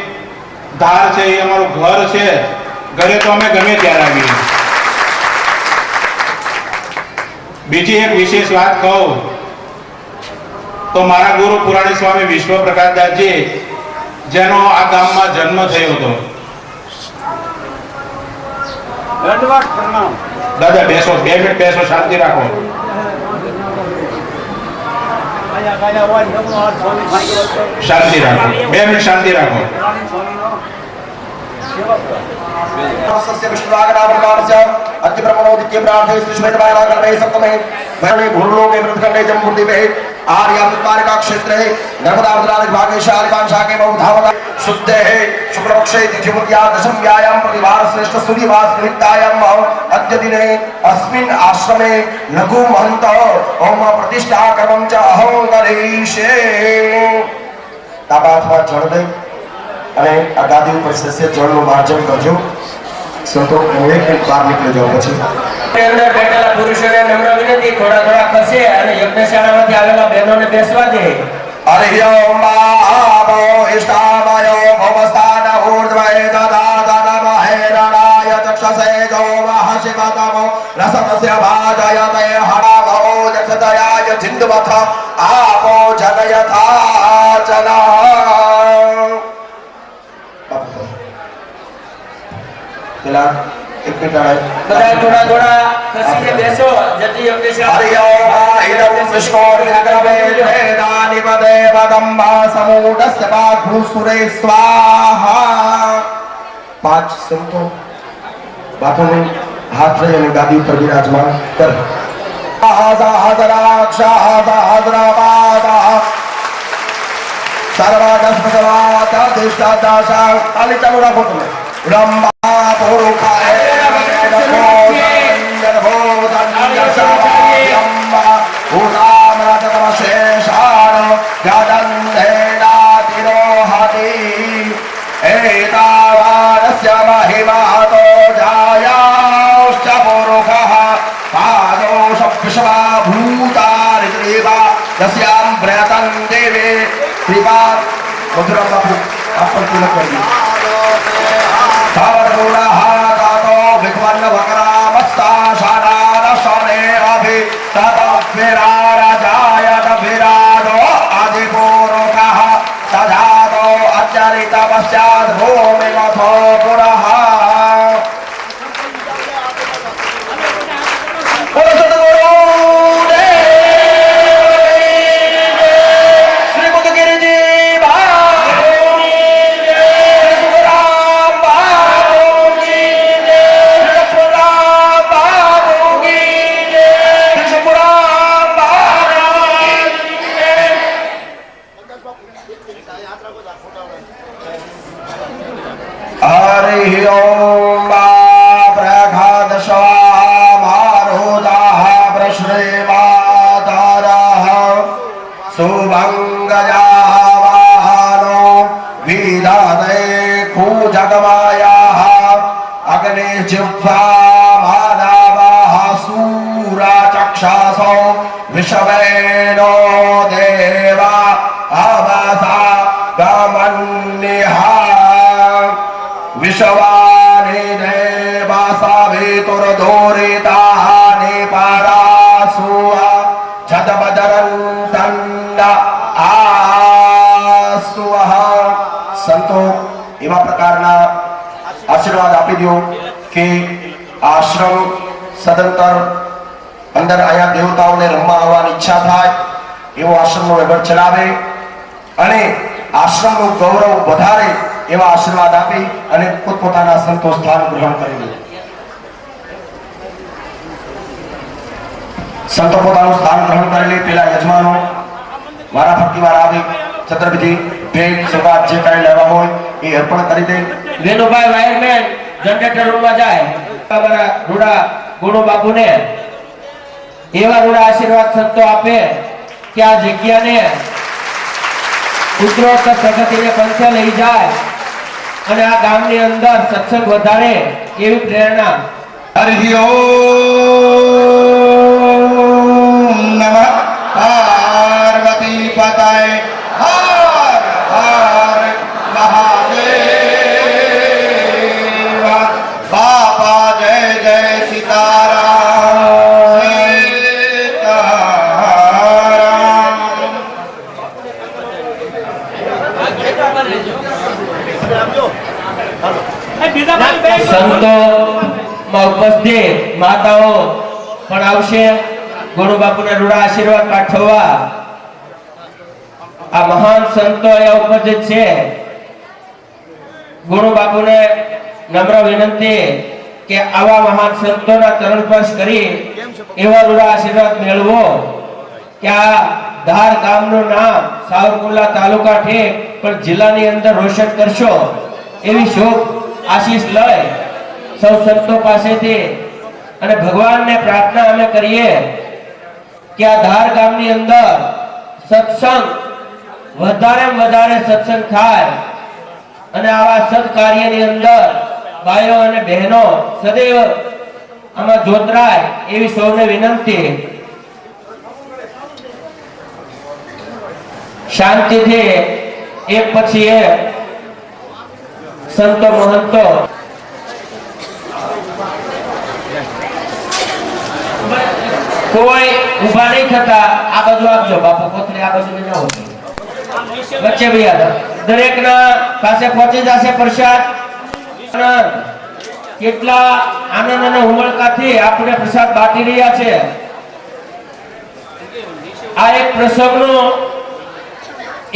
ધાર છે એ અમારું ઘર છે, ઘરે તો અમે ગમે ત્યારે આવીએ. બીજી એક વિશેષ વાત કહું તો મારા ગુરુ પુરાણી સ્વામી વિશ્વ પ્રકાશદાસજી, જેનો આ ગામમાં જન્મ થયો હતો. દાદા બેસો, 2 મિનિટ બેસો, શાંતિ રાખો. શાંતિ રાખો, 2 મિનિટ શાંતિ રાખો. क्षेत्र है नर्मदा भागे शाके शुद्ध है शुक्ल पक्षे तिथिमुद्या दशम व्यायाम प्रतिवार श्रेष्ठ सूर्यवास निमित्तायाम अद्य दिने अस्मिन् आश्रमे लघु महंत ओम प्रतिष्ठा कर्मं च अहं करिष्ये. ताबाथवा जल दे અને આ ગાદી ઉપર સસ્ય જળનું માર્જન કરજો. સંતો એક બહાર નીકળી જાવ. પછી અંદર બેઠેલા પુરુષોને નમ્ર વિનંતી, થોડા થોડા ખસે અને યજ્ઞશાળામાંથી આવેલા બહેનોને બેસવા દે. હરિ ઓમ બાબો ઇષ્ટામયો ભવસ્થાન ઊર્ધ્વય દદા દદમહે રણાય ચક્ષસે જો મહાશિવતમો રસમસ્ય ભાજય તે હરાવો જક્ષદયાય જિંદવથ આપો જનયથા ચલા. પેલા એક મિનિટ બધા થોડા થોડા ખસીને બેસો. જતી હરિ ઓમ ઇદમ વિષ્ણુ નિગ્રવે વેદાનિ પદે પદમ્બા સમૂઢસ્ય બાહુ સુરે સ્વાહા. 5 સંતો બાપુને હાથ લઈ અને ગાદી ઉપર બિરાજમાન કર. તાલી ચાલુ રાખો તમે. બ્રહ્મા પુરુષાય महिमातो जायाश्च पुरुषः पादोष भूतारिवा यस्यां प्रयतं देवे कृपा. मधुरा बापू आपण तिलक करिए. तावदूरहातो विद्वन्न वक्रामस्ता शानादशने अभि तदभिराजायत विराजो आदिपुरुषः तदातो अचरित पश्चात् भूमिमथो पुरः. हरि ओम प्रघादशामारुदाः प्रश्रेवातारः सुभङ्गजाः वाहनो विदधे खूजगमायाः अग्निजिह्वा मानवाः सूरचक्षासो विषवेनो देवा अवसा गमन्निहा. विश्वानि देवासाभितुर्दूरितानि परासुआ छदबदरन्तन्न आसुः. संतो एवा प्रकारना आशीर्वाद आपी दो कि आश्रम सदंतर અંદર અહીંયા દેવતાઓને રમવા આવવાની ઈચ્છા થાય એવો આશ્રમનો વહીવટ ચલાવે અને આશ્રમનું ગૌરવ વધારે એવા આશીર્વાદ આપી અને પોતપોતાના સંતો સ્થાન ગ્રહણ કરી લે. સંતો પોતાનું સ્થાન ગ્રહણ કરી લે. પેલા યજમાનો વારાફરતી વાર આવી છત્રવિધિ ભેટ સવાદ જે કાંઈ લેવા હોય એ અર્પણ કરી દે. વેનુભાઈ વાયરમેન જનરેટર રૂમમાં જાય. અમારા રૂડા ગુણુ બાપુને એવા રૂડા આશીર્વાદ સંતો આપે કે આ જગ્યાને ઉત્તરોત્તર પ્રગતિને પંથે લઈ જાય અને આ ગામની અંદર સત્સંગ વધારે એવી પ્રેરણા. હરિ ઓમ નમઃ પાર્વતી પતય હર હર મહાદેવ. બાપા જય જય સીતારામ સીતારામ. સંતો માં ઉપસ્થિત માતાઓ પણ આવશે ગુરુ બાપુના રૂડા આશીર્વાદ પાઠવવા. આ મહાન સંતો અહીંયા ઉપસ્થિત છે. ગુરુ બાપુને નમ્ર વિનંતી કે આવા મહાન સંતોના ચરણ સ્પર્શ કરી એવા રૂડા આશીર્વાદ મેળવો કે આ ધાર ગામનું નામ સાવરકુંડલા તાલુકા ઠેક પણ જિલ્લાની અંદર રોશન કરશો એવી શુભ આશીષ લઈ સૌ સંતો પાસેથી અને ભગવાનને પ્રાર્થના અમે કરીએ કે આ ધાર ગામની અંદર સત્સંગ વધારે સત્સંગ થાય અને આવા સત્કાર્યની અંદર ભાઈઓ અને બહેનો સદૈવ આમાં જોતરાય એવી સૌને વિનંતી. શાંતિથી એક પછી એક સંતો મહંતો કોઈ ઉભા નહીં થતા. આ બાજુ આપજો બાપુ કોથળી આ બાજુ જાઓ વચ્ચે ભૈયા દરેક ના પાસે પહોંચી જશે પ્રસાદ. કેટલા આનંદ અને ઉમળકાથી આપણે પ્રસાદ બાટી રહ્યા છે. આ એક પ્રસંગનું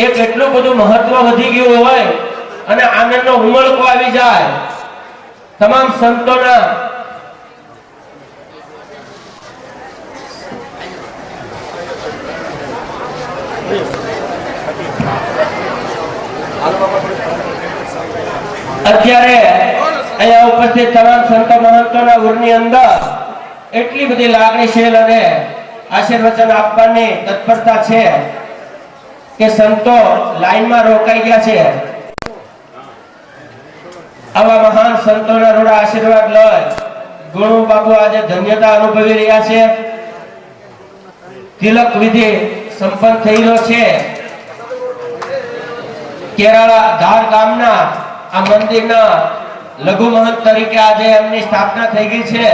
એક એટલું બધું મહત્વ વધી ગયું હોય અને આનંદનો ઉમળકો આવી જાય તમામ સંતોના. અત્યારે અહીંયા ઉપસ્થિત તમામ સંતો મહંતોના ઉરની અંદર એટલી બધી લાગણીશીલ અને આશીર્વચન આપવાની તત્પરતા છે કે સંતો લાઈનમાં રોકાઈ ગયા છે. આવા મહાન સંતોના રૂડા આશીર્વાદ લઈ ગુરુ બાપુ આજે ધન્યતા અનુભવી રહ્યા છે. તિલક વિધિ સંપન્ન થઈ રહ્યો છે. કેરાળા ધાર ગામના આ મંદિરના લઘુ મહંત તરીકે આજે એમની સ્થાપના થઈ ગઈ છે.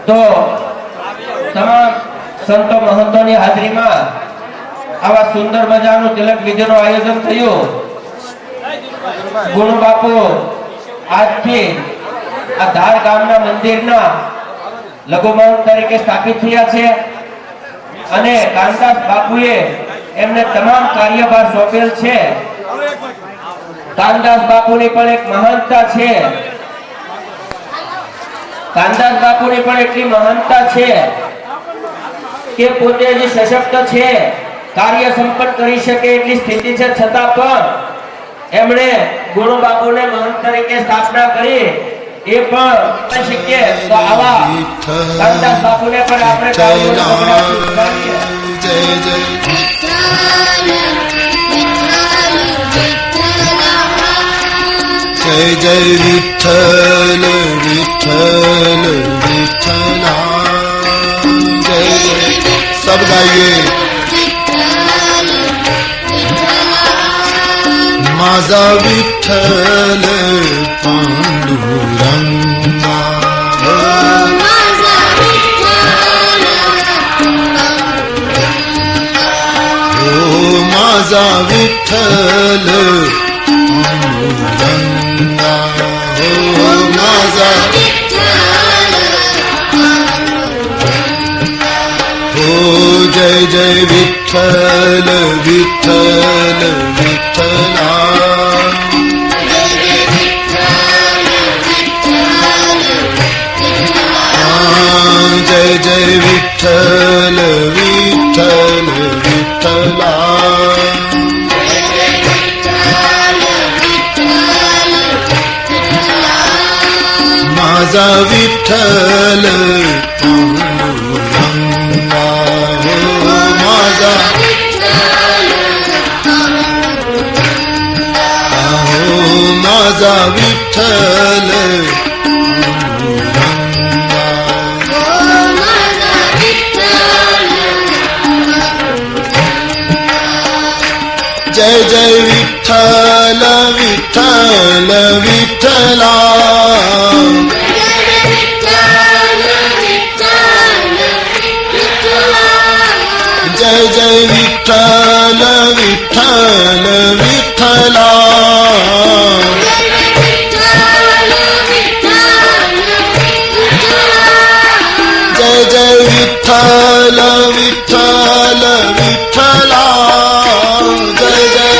તો તમામ સંતો મહંતોની હાજરીમાં આવા સુંદર મજાનું તિલક વિધિનું આયોજન થયું. ગુરુ બાપુ આજથી આ ધાર ગામના મંદિરના લઘુ મહંત તરીકે સ્થાપિત થયા છે અને કાનદાસ બાપુએ એમને તમામ કાર્યભાર સોંપેલ છે. કાનદાસ બાપુની પણ એક મહાનતા છે. કાનદાસ બાપુની પણ એટલી મહાનતા છે કે પોતે જે સશક્ત છે, કાર્ય સંપન્ન કરી શકે એટલી સ્થિતિ છે, છતાં પણ એમણે ગુરુ બાપુને મહંત તરીકે સ્થાપના કરી. એ પણ શક્ય તો આવા કાનદાસ બાપુને પણ આપણે जय जय विठ्ठल विठ्ठल विठ्ठला जय जय सब गाइए माझा विठ्ठल पांडुरंगा ओ माझा विठ्ठल पांडुरंगा ओ माझा जय विठ्ठल विठ्ठल विठ्ठला जय जय विठ्ठल विठ्ठल विठ्ठला माझा विठ्ठल पांडुरंगा हो माझा माझा विठ्ठल जय जय विठ्ठल विठ्ठल विठ्ठला जय जय विठ्ठल विठ्ठल विठ्ठला जय जय विठ्ठल विठ्ठल विठ्ठला जय जय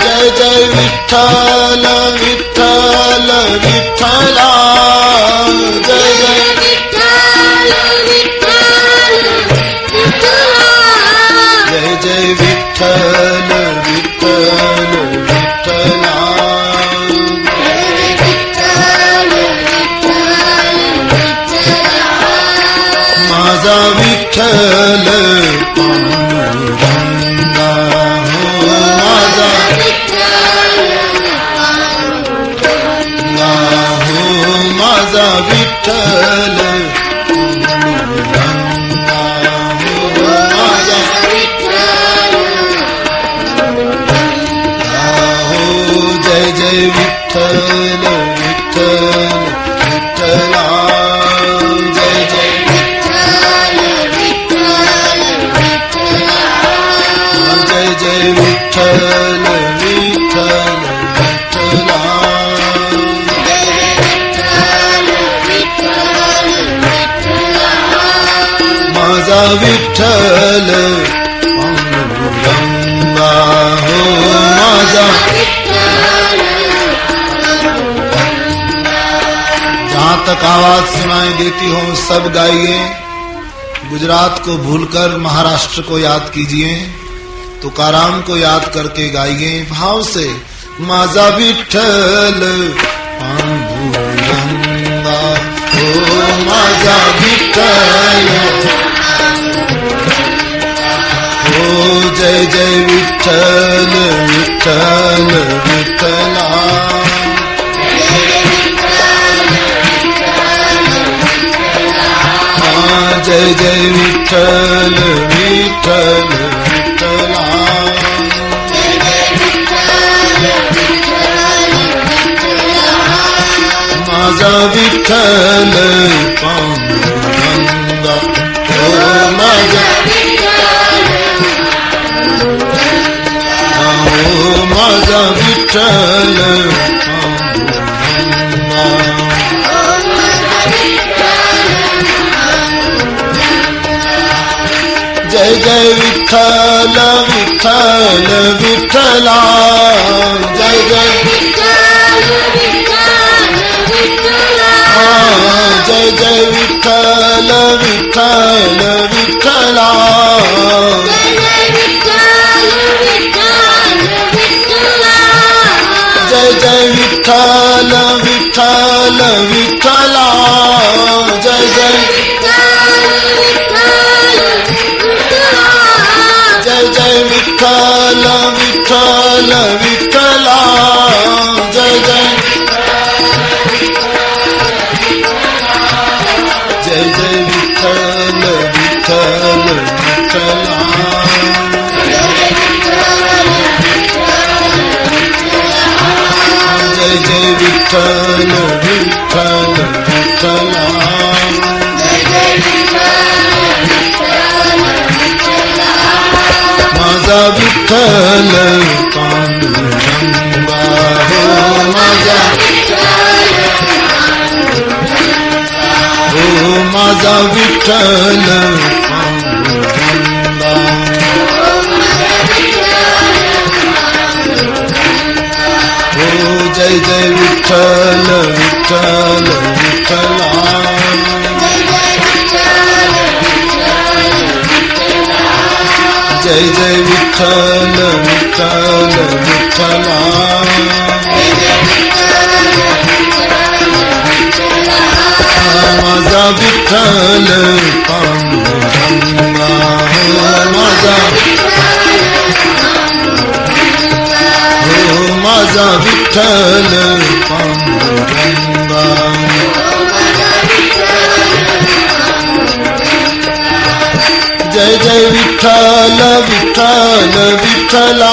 जय जय विठ्ठल विठ्ठल विठ्ठला जय जय जय जय विठ्ठल विठ्ठल विठ्ठला माझा विठ्ठल पांडुरंगा हो माझा हो माझा विठ्ठल पांडुरंगा हो माझा हो जय जय विठ्ठल विठ्ठल विठ्ठला जय जय जय जय विठ्ठल विठ्ठल विठ्ठला माझा विठ्ठल पांडुरंगा हो माझा जहाँ तक आवाज सुनाई देती हो सब गाइए। गुजरात को भूलकर महाराष्ट्र को याद कीजिए, तुकाराम को याद करके गाइए भाव से। माझा विठ्ठल पांडुरंगा हो माझा विठ्ठल हो जय जय विठ्ठल विठ्ठल विठ्ठला जय जय विठ्ठल विठ्ठल विठ्ठला माझा विठ्ठल पांडुरंगा हो माझा हो माझा विठ्ठल पांडुरंगा जय जय विठ्ठल विठ्ठल विठ्ठला जय जय जय जय विठ्ठल विठ्ठल विठ्ठला जय जय विठ्ठल विठ्ठल विठ्ठला जय जय जय जय विठ्ठल विठ्ठल विठ्ठला जय जय जय जय विठ्ठल विठ्ठल विठ्ठला जय जय विठ्ठल विठ्ठल विठ्ठला माझा विठ्ठल पांडुरंगा हो माझा हो माझा विठ्ठल पांडुरंगा हो जय जय विठ्ठल विठ्ठल विठ्ठला जय जय विठ्ठल विठ्ठल विठ्ठला माझा विठ्ठल पांडुरंगा माझा हो माझा विठ्ठल पांडुरंगा जय जय विठ्ठल विठ्ठल विठ्ठला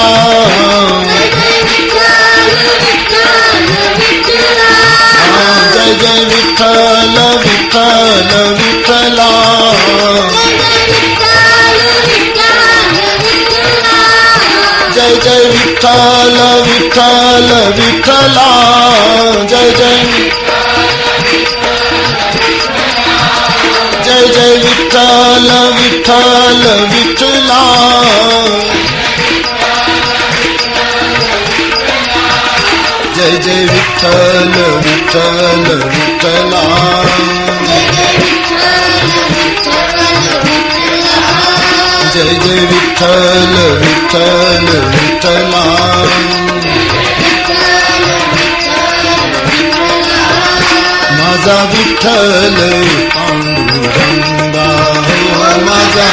जय जय विठ्ठल विठ्ठल विठ्ठला जय जय विठ्ठल विठ्ठल विठ्ठला जय जय जय जय विठ्ठल विठ्ठल विठ्ठला जय जय विठ्ठल विठ्ठल विठ्ठला जय जय विठ्ठल विठ्ठल विठ्ठला माझा विठ्ठल पांडुरंगा माझा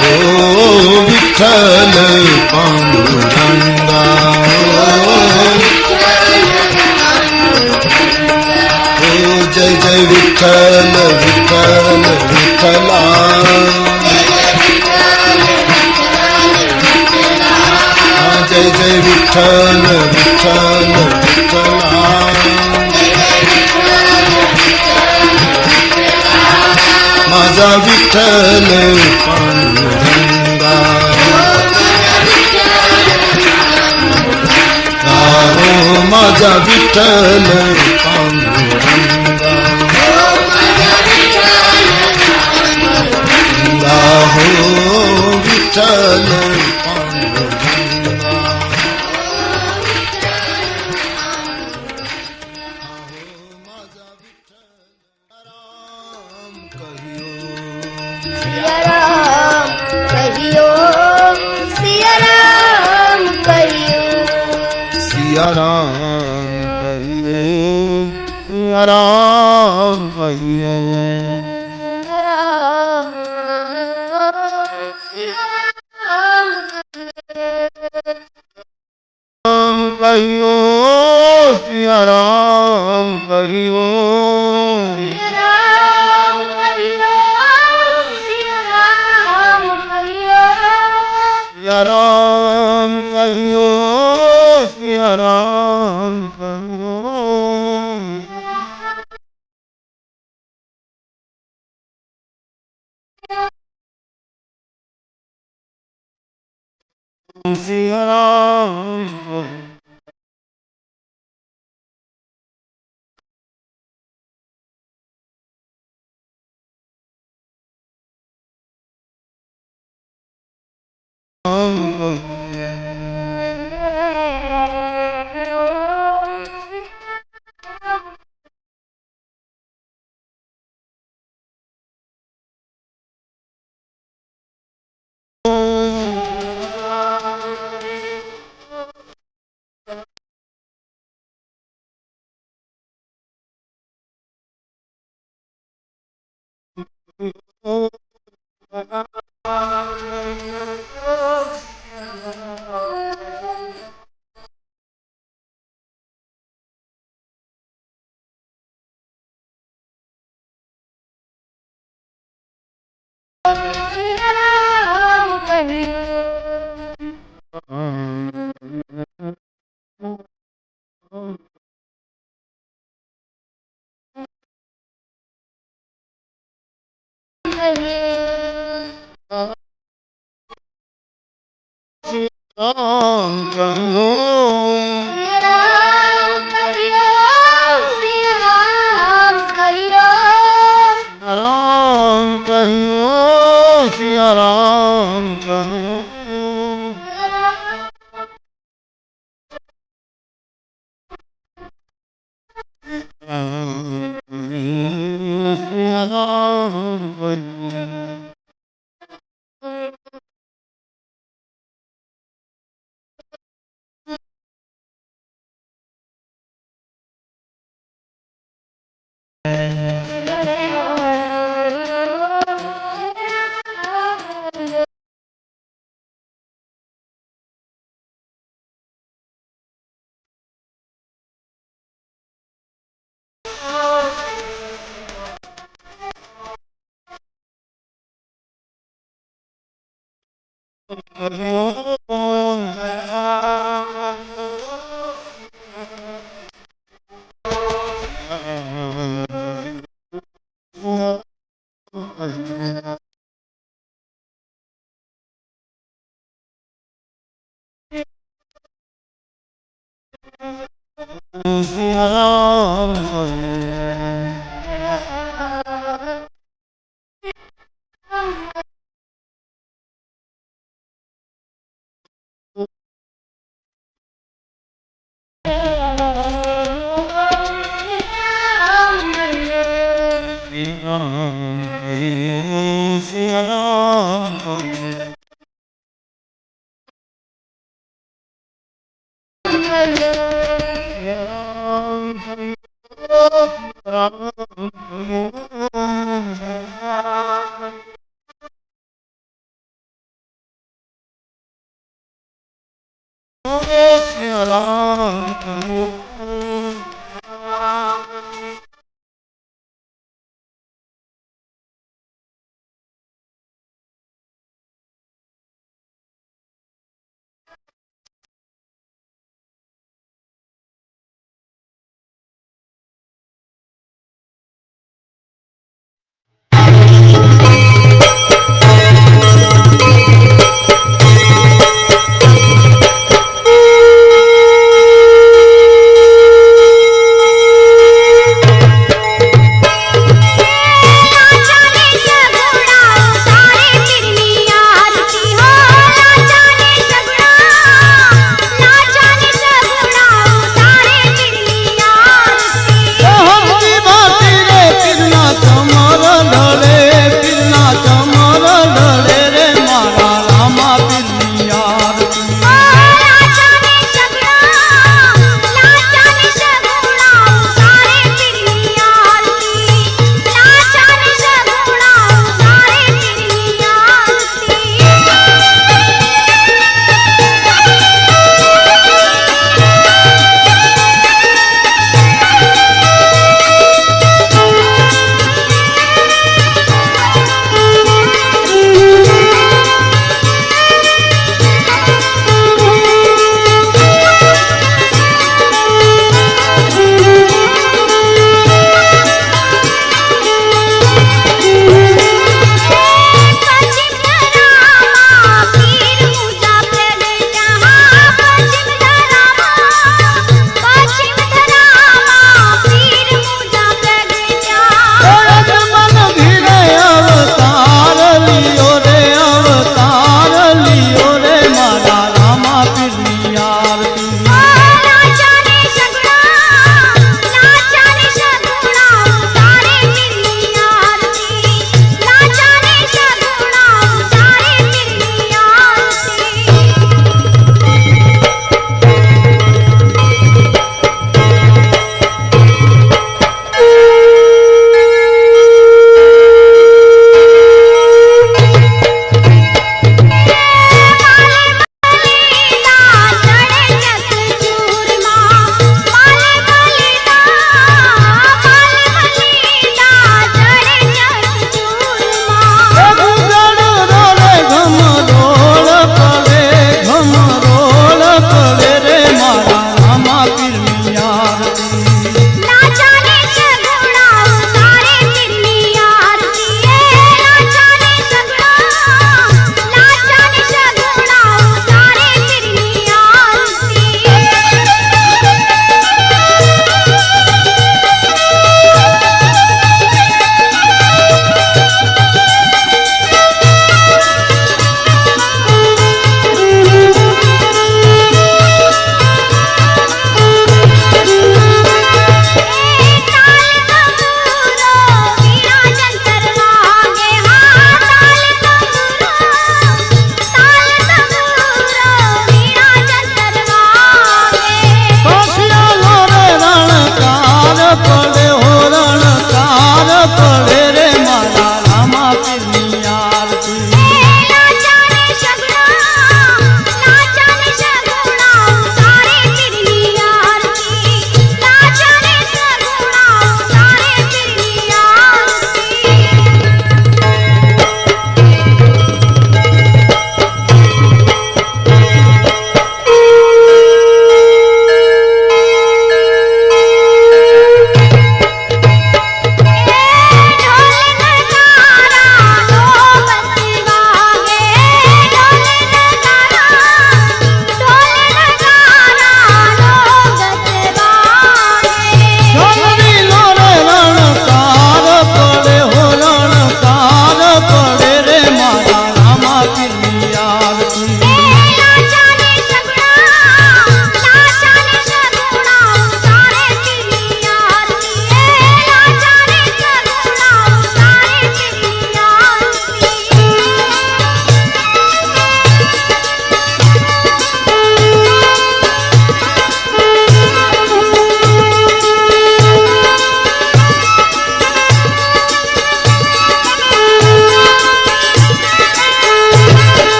हो विठ्ठल पांडुरंगा हो जय जय विठ्ठल विठ्ठल विठ्ठला जय जय विठ्ठल विठ्ठल विठ्ठला माझा विठ्ठल पांडुरंगा हो माझा विठ्ठल पांडुरंगा हो विठ्ठल सिया राम कहियो सिया राम कहियो सिया राम कहिए सिया राम कहिए कहियो सिया राम कहियो सिया राम कहियो सिया राम कहियो सिया राम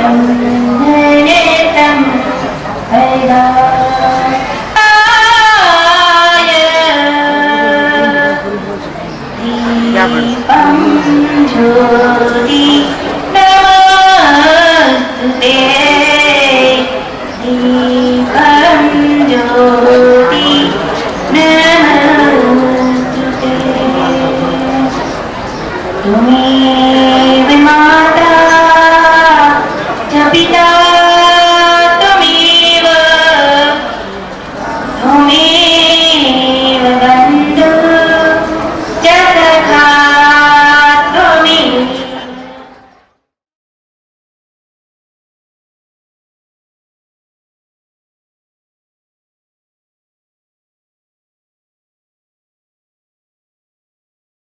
જય